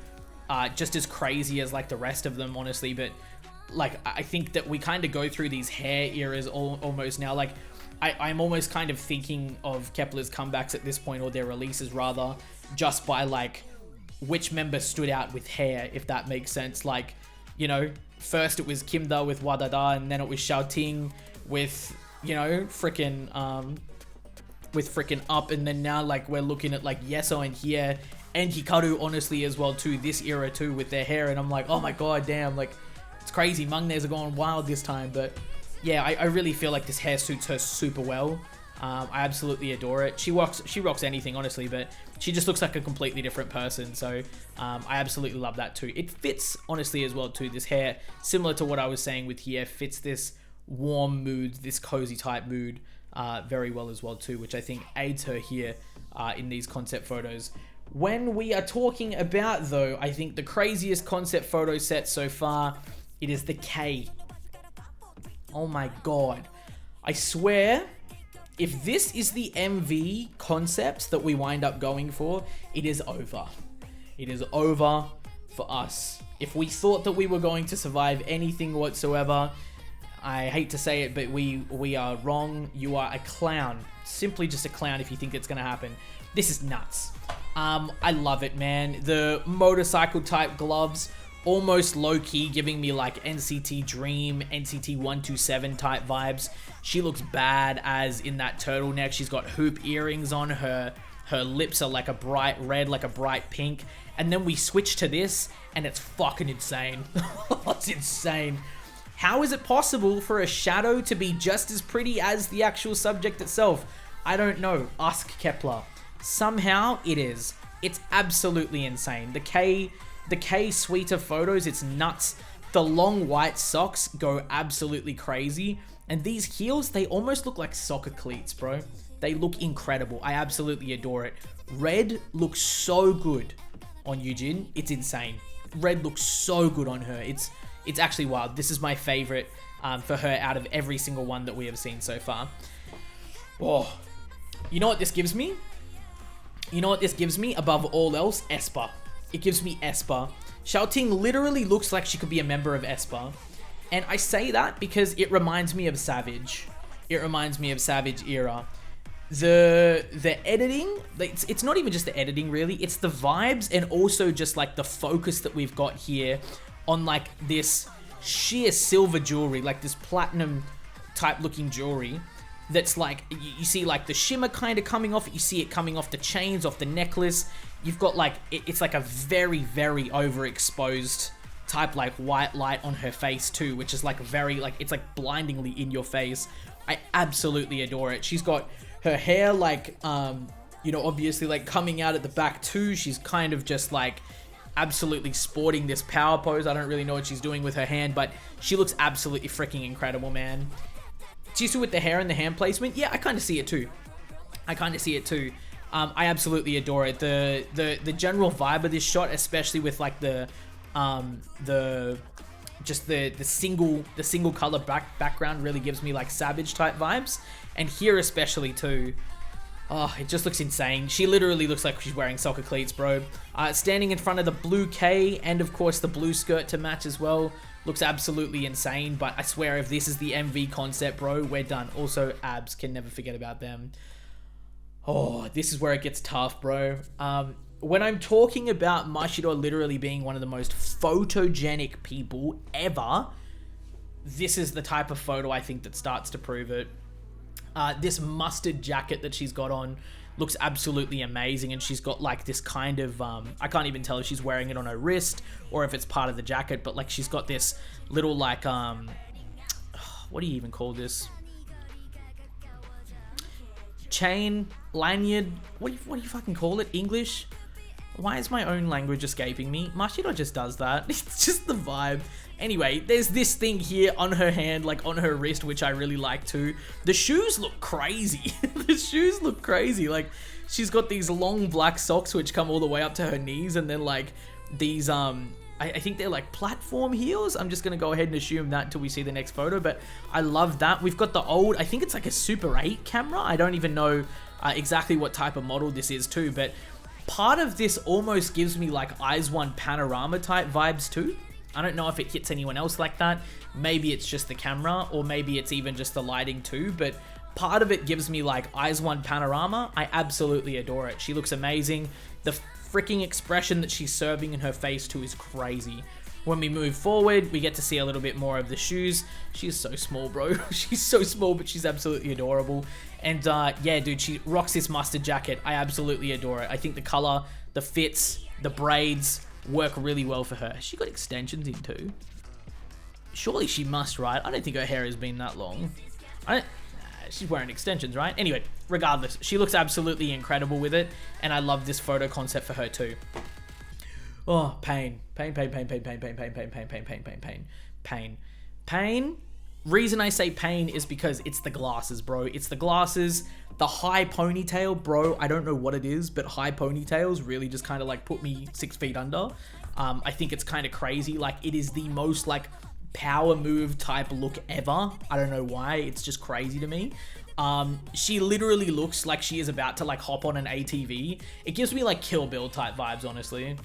just as crazy as like the rest of them, honestly, but like I think that we kind of go through these hair eras almost now. Like I'm almost kind of thinking of Kep1er's comebacks at this point, or their releases rather, just by like which member stood out with hair, if that makes sense. Like, you know, first it was KEP1ER with wadada, and then it was xiaoting with, you know, freaking up, and then now like we're looking at like YESEO and here and HIKARU honestly as well too, this era too, with their hair, and I'm like, oh my god, damn, like it's crazy. Mangnes are going wild this time. But yeah, I really feel like this hair suits her super well. I absolutely adore it. She rocks anything, honestly, but she just looks like a completely different person. So I absolutely love that too. It fits, honestly, as well too. This hair, similar to what I was saying with here, fits this warm mood, this cozy type mood very well as well too, which I think aids her here in these concept photos. When we are talking about, though, I think the craziest concept photo set so far, it is the K. Oh my god. I swear, if this is the MV concept that we wind up going for, it is over. It is over for us. If we thought that we were going to survive anything whatsoever, I hate to say it, but we are wrong. You are a clown. Simply just a clown if you think it's going to happen. This is nuts. I love it, man. The motorcycle type gloves, almost low-key giving me like NCT Dream, NCT 127 type vibes. She looks bad as in that turtleneck. She's got hoop earrings on her. Her lips are like a bright red, like a bright pink. And then we switch to this, and it's fucking insane. It's insane. How is it possible for a shadow to be just as pretty as the actual subject itself? I don't know. Ask Kep1ER. Somehow it is. It's absolutely insane. The K suite of photos, it's nuts. The long white socks go absolutely crazy. And these heels, they almost look like soccer cleats, bro. They look incredible. I absolutely adore it. Red looks so good on YUJIN. It's insane. Red looks so good on her. It's actually wild. This is my favorite for her out of every single one that we have seen so far. Oh, you know what this gives me? You know what this gives me above all else? aespa. It gives me aespa. xiaoting literally looks like she could be a member of aespa. And I say that because it reminds me of Savage. It reminds me of Savage era. The editing, it's not even just the editing really, it's the vibes and also just like the focus that we've got here on like this sheer silver jewelry, like this platinum type looking jewelry that's like, you see like the shimmer kind of coming off, you see it coming off the chains, off the necklace. You've got like, it's like a very, very overexposed type like white light on her face too, which is like very, like, it's like blindingly in your face. I absolutely adore it. She's got her hair like, you know, obviously like coming out at the back too. She's kind of just like absolutely sporting this power pose. I don't really know what she's doing with her hand, but she looks absolutely freaking incredible, man. Jisoo with the hair and the hand placement, yeah, I kind of see it too. I kind of see it too. I absolutely adore it. The general vibe of this shot, especially with like the single color background, really gives me like Savage type vibes. And here especially too. Oh, it just looks insane. She literally looks like she's wearing soccer cleats, bro. Standing in front of the blue K and of course the blue skirt to match as well. Looks absolutely insane, but I swear if this is the MV concept, bro, we're done. Also, abs, can never forget about them. Oh, this is where it gets tough, bro. When I'm talking about Mashiro literally being one of the most photogenic people ever, this is the type of photo I think that starts to prove it. This mustard jacket that she's got on looks absolutely amazing, and she's got like this kind of I can't even tell if she's wearing it on her wrist or if it's part of the jacket, but like she's got this little like what do you even call this, chain, lanyard, what do you fucking call it? English? Why is my own language escaping me? Mashiro just does that. It's just the vibe. Anyway, there's this thing here on her hand, like on her wrist, which I really like too. The shoes look crazy. The shoes look crazy. Like, she's got these long black socks which come all the way up to her knees, and then like these I think they're like platform heels. I'm just gonna go ahead and assume that until we see the next photo, but I love that. We've got the old, I think it's like a Super 8 camera. I don't even know exactly what type of model this is too, but part of this almost gives me like Eyes One panorama type vibes too. I don't know if it hits anyone else like that. Maybe it's just the camera, or maybe it's even just the lighting too, but part of it gives me like Eyes One panorama. I absolutely adore it. She looks amazing. The freaking expression that she's serving in her face too is crazy. When we move forward, we get to see a little bit more of the shoes. She's so small, bro. She's so small, but she's absolutely adorable. And yeah, dude, she rocks this mustard jacket. I absolutely adore it. I think the color, the fits, the braids work really well for her. She got extensions in too. Surely she must, right? I don't think her hair has been that long. She's wearing extensions, right? Anyway, regardless, she looks absolutely incredible with it, and I love this photo concept for her too. Oh, pain. Pain, pain, pain, pain, pain, pain, pain, pain, pain, pain, pain, pain, pain, pain. Pain. Reason I say pain is because it's the glasses, bro. It's the glasses, the high ponytail, bro. I don't know what it is, but high ponytails really just kind of like put me 6 feet under. I think it's kind of crazy. Like, it is the most like power move type look ever. I don't know why. It's just crazy to me. She literally looks like she is about to like hop on an ATV. It gives me like Kill Bill type vibes, honestly.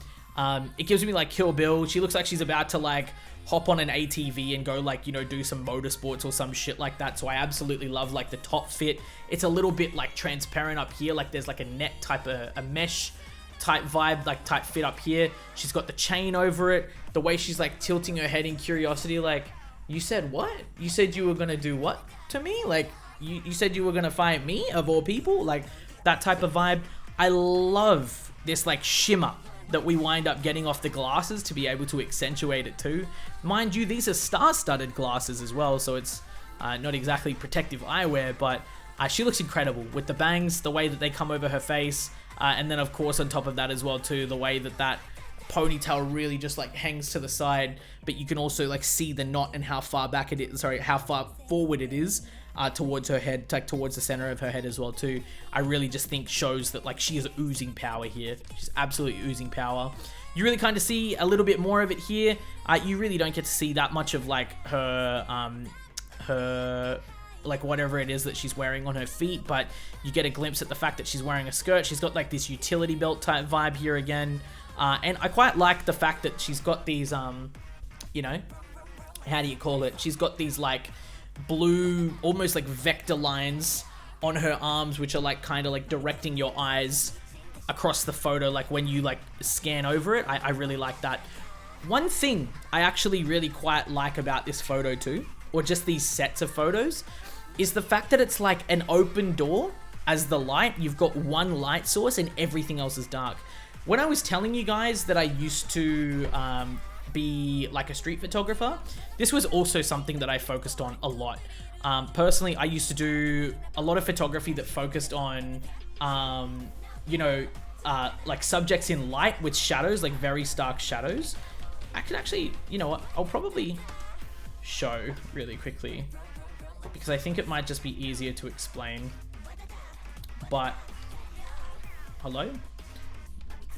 It gives me like Kill Bill. She looks like she's about to like hop on an ATV and go like, you know, do some motorsports or some shit like that. So I absolutely love like the top fit. It's a little bit like transparent up here. Like there's like a net type of a mesh type vibe, like type fit up here. She's got the chain over it. The way she's like tilting her head in curiosity, like, you said what? You said you were gonna do what to me? Like, you said you were gonna fight me of all people? Like, that type of vibe. I love this like shimmer that we wind up getting off the glasses to be able to accentuate it too. Mind you, these are star-studded glasses as well, so it's not exactly protective eyewear, but she looks incredible with the bangs, the way that they come over her face, and then of course on top of that as well too, the way that that ponytail really just like hangs to the side, but you can also like see the knot and how far back it is, sorry, how far forward it is towards her head, like towards the center of her head as well too. I really just think shows that like she is oozing power here. She's absolutely oozing power. You really kind of see a little bit more of it here. You really don't get to see that much of like her like whatever it is that she's wearing on her feet, but you get a glimpse at the fact that she's wearing a skirt. She's got like this utility belt type vibe here again. And I quite like the fact that she's got these, you know, how do you call it? She's got these like blue, almost like vector lines on her arms, which are like kind of like directing your eyes across the photo, like when you like scan over it. I really like that. One thing I actually really quite like about this photo too, or just these sets of photos, is the fact that it's like an open door as the light. You've got one light source and everything else is dark. When I was telling you guys that I used to be like a street photographer, this was also something that I focused on a lot. Personally, I used to do a lot of photography that focused on, you know, like subjects in light with shadows, like very stark shadows. I could actually, you know what, I'll probably show really quickly because I think it might just be easier to explain. But, hello?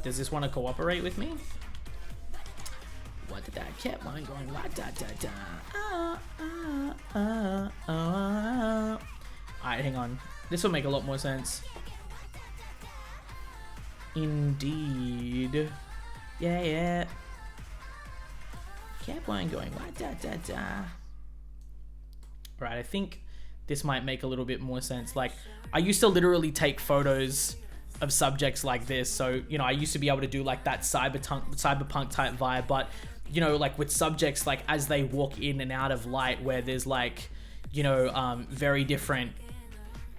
Does this want to cooperate with me? What did I kept on going? Alright, hang on. This will make a lot more sense. Indeed. Yeah, yeah. Keep on going. Wadada. Right, I think this might make a little bit more sense. Like, I used to literally take photos of subjects like this. So, you know, I used to be able to do like that cyberpunk type vibe, but, you know, like with subjects, like as they walk in and out of light, where there's like, you know, very different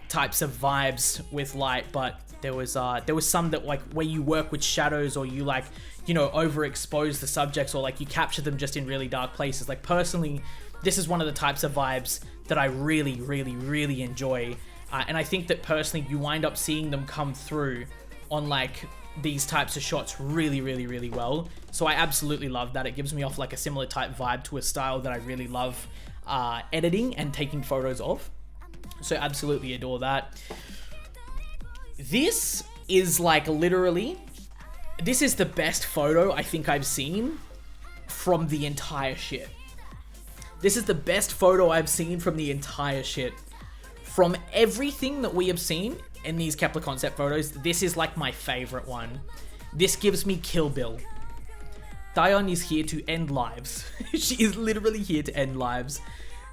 types of vibes with light, but there was some that like where you work with shadows, or you like, you know, overexpose the subjects, or like you capture them just in really dark places. Like personally, this is one of the types of vibes that I really enjoy. And I think that personally, you wind up seeing them come through on like these types of shots really well. So I absolutely love that. It gives me off like a similar type vibe to a style that I really love editing and taking photos of. So absolutely adore that. This is like literally, this is the best photo I think I've seen from the entire shit. This is the best photo I've seen from the entire shit. From everything that we have seen in these Kep1er concept photos, this is like my favorite one. This gives me Kill Bill. DAYEON is here to end lives. She is literally here to end lives.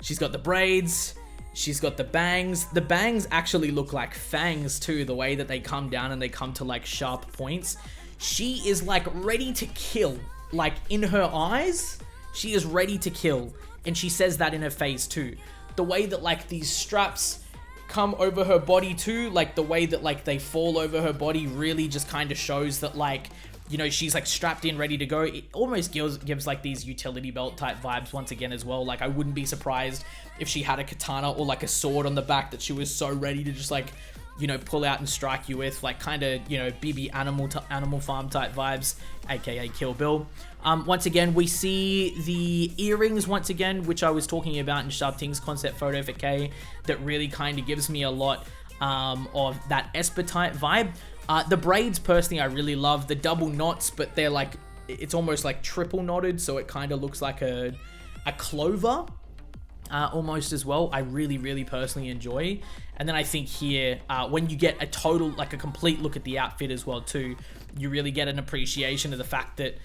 She's got the braids. She's got the bangs. The bangs actually look like fangs too, the way that they come down and they come to like sharp points. She is like ready to kill. Like in her eyes, she is ready to kill. And she says that in her face too. The way that like these straps come over her body too, like the way that like they fall over her body really just kind of shows that like, you know, she's like strapped in, ready to go. It almost gives like these utility belt type vibes once again as well. Like I wouldn't be surprised if she had a katana or like a sword on the back that she was so ready to just like, you know, pull out and strike you with, like kind of, you know, BB Animal Farm type vibes, aka Kill Bill. Once again, we see the earrings once again, which I was talking about in xiaoting's concept photo for K, that really kind of gives me a lot of that Esper type vibe. The braids, personally, I really love the double knots, but they're like, it's almost like triple knotted, so it kind of looks like a clover. Almost as well. I really personally enjoy. And then I think here, when you get a total, like a complete look at the outfit as well too, you really get an appreciation of the fact that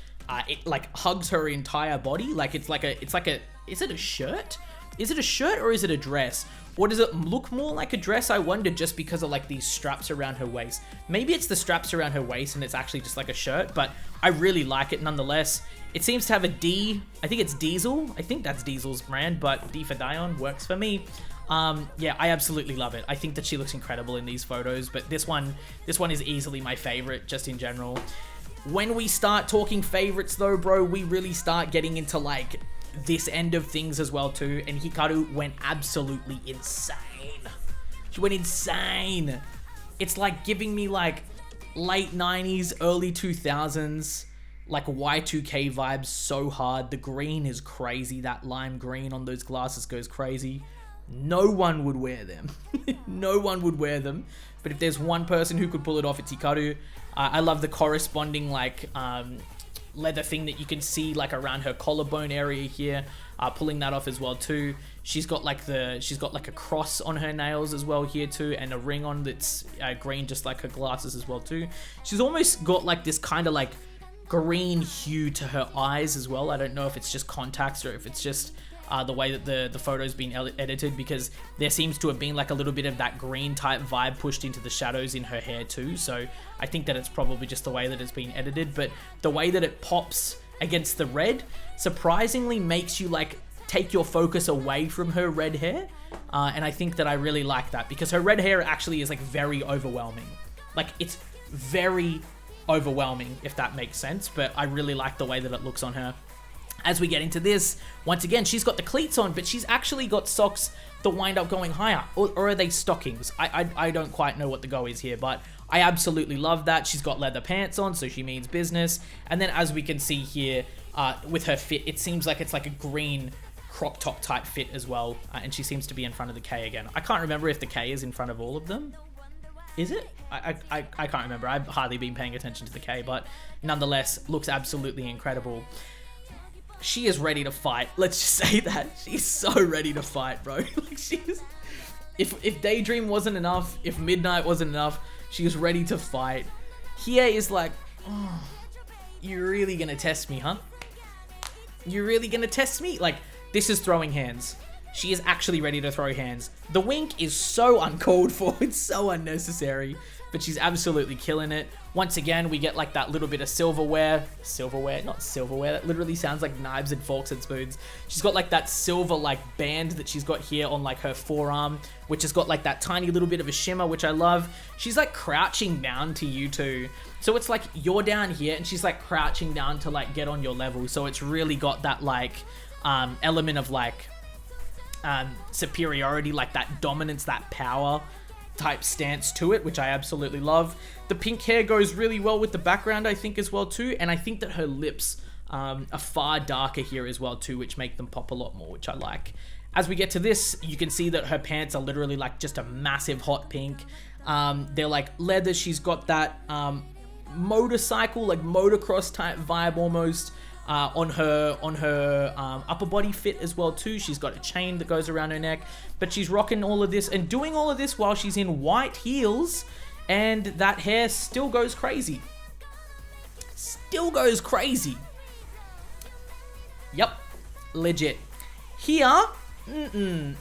it like hugs her entire body. Like is it a shirt? Is it a shirt or is it a dress? Or does it look more like a dress? I wonder, just because of like these straps around her waist. Maybe it's the straps around her waist and it's actually just like a shirt, but I really like it nonetheless. It seems to have a D. I think it's Diesel. I think that's Diesel's brand, but D for DAYEON works for me. Yeah, I absolutely love it. I think that she looks incredible in these photos, but this one is easily my favorite just in general. When we start talking favorites though, bro, we really start getting into like this end of things as well too, and Hikaru went absolutely insane. She went insane. It's like giving me like late 90s, early 2000s, like Y2K vibes so hard. The green is crazy. That lime green on those glasses goes crazy. No one would wear them. No one would wear them. But if there's one person who could pull it off, it's Hikaru. I love the corresponding like leather thing that you can see like around her collarbone area here, pulling that off as well too. She's got like a cross on her nails as well here too, and a ring on that's green, just like her glasses as well too. She's almost got like this kind of like green hue to her eyes as well. I don't know if it's just contacts or if it's just the way that the photo's been edited, because there seems to have been like a little bit of that green type vibe pushed into the shadows in her hair too. So I think that it's probably just the way that it's been edited, but the way that it pops against the red surprisingly makes you like take your focus away from her red hair. And I think that I really like that, because her red hair actually is like very overwhelming. Like it's very overwhelming, if that makes sense, but I really like the way that it looks on her. As we get into this, once again, she's got the cleats on, but she's actually got socks that wind up going higher. Or are they stockings? I don't quite know what the go is here, but I absolutely love that. She's got leather pants on, so she means business. And then as we can see here, with her fit, it seems like it's like a green crop top type fit as well. And she seems to be in front of the K again. I can't remember if the K is in front of all of them. Is it? I can't remember. I've hardly been paying attention to the K, but nonetheless, looks absolutely incredible. She is ready to fight. Let's just say that. She's so ready to fight, bro. Like she's... If Daydream wasn't enough, if Midnight wasn't enough, she was ready to fight. Here is like, oh, you're really gonna test me, huh? You really gonna test me? Like, this is throwing hands. She is actually ready to throw hands. The wink is so uncalled for. It's so unnecessary. But she's absolutely killing it. Once again, we get like that little bit of silverware. Silverware? Not silverware. That literally sounds like knives and forks and spoons. She's got like that silver like band that she's got here on like her forearm, which has got like that tiny little bit of a shimmer, which I love. She's like crouching down to you two. So it's like you're down here and she's like crouching down to like get on your level. So it's really got that like element of like superiority, like that dominance, that power type stance to it, which I absolutely love. The pink hair goes really well with the background, I think, as well too, and I think that her lips are far darker here as well too, which make them pop a lot more, which I like. As we get to this, you can see that her pants are literally like just a massive hot pink. They're like leather. She's got that motorcycle, like motocross type vibe almost on her upper body fit as well too. She's got a chain that goes around her neck, but she's rocking all of this and doing all of this while she's in white heels, and that hair still goes crazy. Still goes crazy. Yep, legit. Here,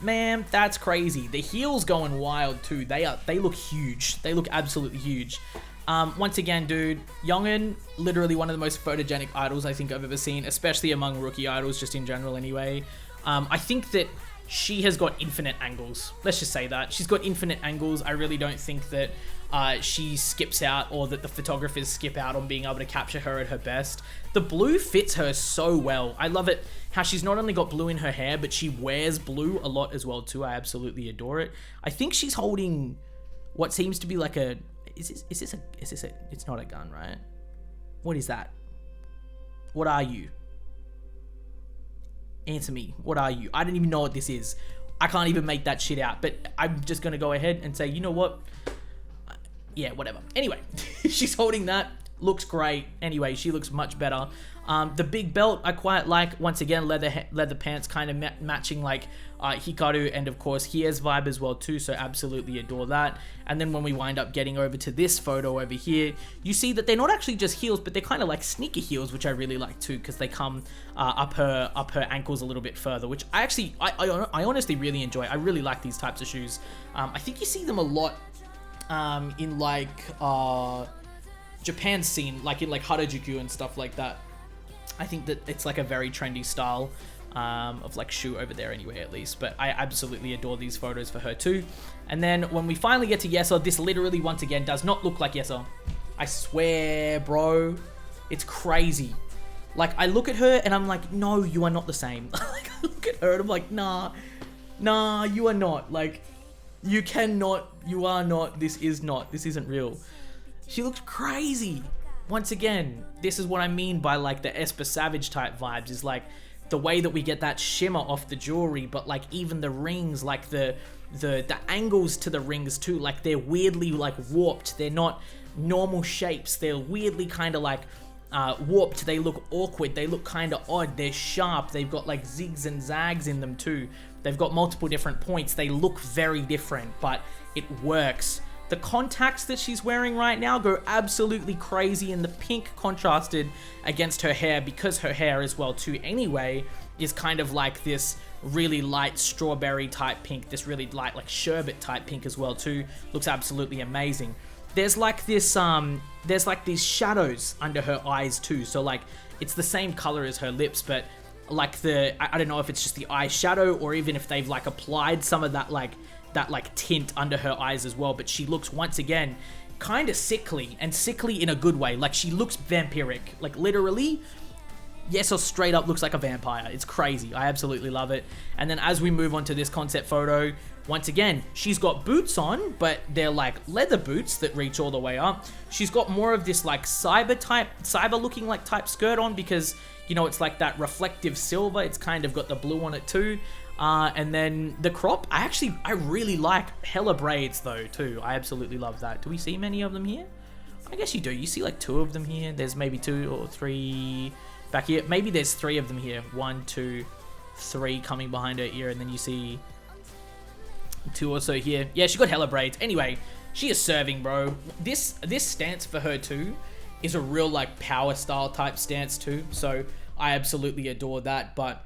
man, that's crazy. The heels going wild too. They look huge. They look absolutely huge. Once again, dude, YOUNGEUN, literally one of the most photogenic idols I think I've ever seen, especially among rookie idols, just in general anyway. I think that she has got infinite angles. Let's just say that. She's got infinite angles. I really don't think that she skips out, or that the photographers skip out on being able to capture her at her best. The blue fits her so well. I love it how she's not only got blue in her hair, but she wears blue a lot as well too. I absolutely adore it. I think she's holding what seems to be like a... Is this a... It's not a gun, right? What is that? What are you? Answer me. What are you? I don't even know what this is. I can't even make that shit out. But I'm just going to go ahead and say, you know what? Yeah, whatever. Anyway, she's holding that. Looks great. Anyway, she looks much better. The big belt I quite like. Once again, leather pants kind of matching like Hikaru and of course Hie's vibe as well too, so absolutely adore that. And then when we wind up getting over to this photo over here, you see that they're not actually just heels, but they're kind of like sneaker heels, which I really like too, because they come up her ankles a little bit further, which I honestly really enjoy. I really like these types of shoes. I think you see them a lot in like Japan scene, like in like Harajuku and stuff like that. I think that it's like a very trendy style of like shoe over there anyway, at least. But I absolutely adore these photos for her too. And then when we finally get to YESEO, this literally once again does not look like YESEO. I swear, bro, it's crazy. Like, I look at her and I'm like, no, you are not the same. Like, I look at her and I'm like, nah, you are not. Like, you cannot, you are not, this isn't real. She looks crazy. Once again, this is what I mean by like the Esper Savage type vibes, is like the way that we get that shimmer off the jewelry, but like even the rings, like the angles to the rings too, like they're weirdly like warped. They're not normal shapes. They're weirdly kind of like warped. They look awkward. They look kind of odd. They're sharp. They've got like zigs and zags in them too. They've got multiple different points. They look very different, but it works. The contacts that she's wearing right now go absolutely crazy, and the pink contrasted against her hair, because her hair as well too anyway is kind of like this really light strawberry type pink, this really light like sherbet type pink as well too. Looks absolutely amazing. There's like this there's like these shadows under her eyes too, so like it's the same color as her lips, but like I don't know if it's just the eyeshadow or even if they've like applied some of that like tint under her eyes as well. But she looks once again kind of sickly, and sickly in a good way. Like, she looks vampiric, like literally YESEO straight up looks like a vampire. It's crazy. I absolutely love it. And then as we move on to this concept photo, once again, she's got boots on, but they're like leather boots that reach all the way up. She's got more of this like cyber looking like type skirt on, because you know, it's like that reflective silver. It's kind of got the blue on it too. And then the crop, I really like hella braids though too. I absolutely love that. Do we see many of them here? I guess you do. You see like 2 of them here. There's maybe 2 or 3 back here. Maybe there's 3 of them here. 1, 2, 3 coming behind her ear, and then you see 2 or so here. Yeah, she got hella braids. Anyway, she is serving, bro. This stance for her too is a real like power style type stance too. So I absolutely adore that. But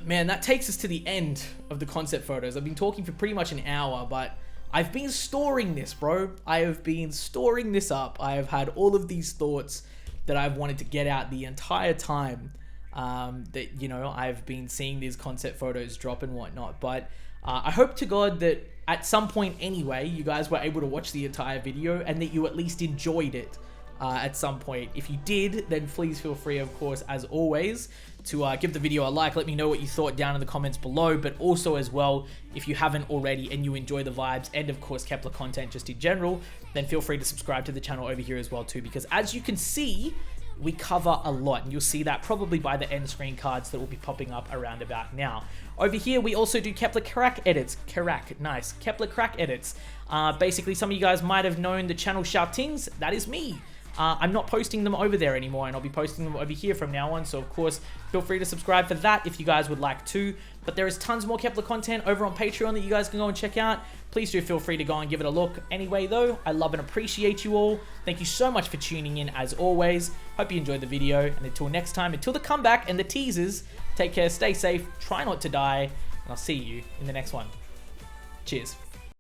man, that takes us to the end of the concept photos. I've been talking for pretty much an hour, but I've been storing this, bro. I have been storing this up. I have had all of these thoughts that I've wanted to get out the entire time that, you know, I've been seeing these concept photos drop and whatnot. But I hope to God that at some point anyway, you guys were able to watch the entire video and that you at least enjoyed it at some point. If you did, then please feel free, of course, as always, to give the video a like. Let me know what you thought down in the comments below, but also as well, if you haven't already and you enjoy the vibes and of course Kep1er content just in general, then feel free to subscribe to the channel over here as well too, because as you can see, we cover a lot, and you'll see that probably by the end screen cards that will be popping up around about now. Over here, we also do Kep1er crack edits. Nice. Kep1er crack edits. Basically, some of you guys might have known the channel Xiaotings. That is me. I'm not posting them over there anymore, and I'll be posting them over here from now on. So, of course, feel free to subscribe for that if you guys would like to. But there is tons more Kep1er content over on Patreon that you guys can go and check out. Please do feel free to go and give it a look. Anyway, though, I love and appreciate you all. Thank you so much for tuning in, as always. Hope you enjoyed the video. And until next time, until the comeback and the teasers, take care, stay safe, try not to die, and I'll see you in the next one. Cheers.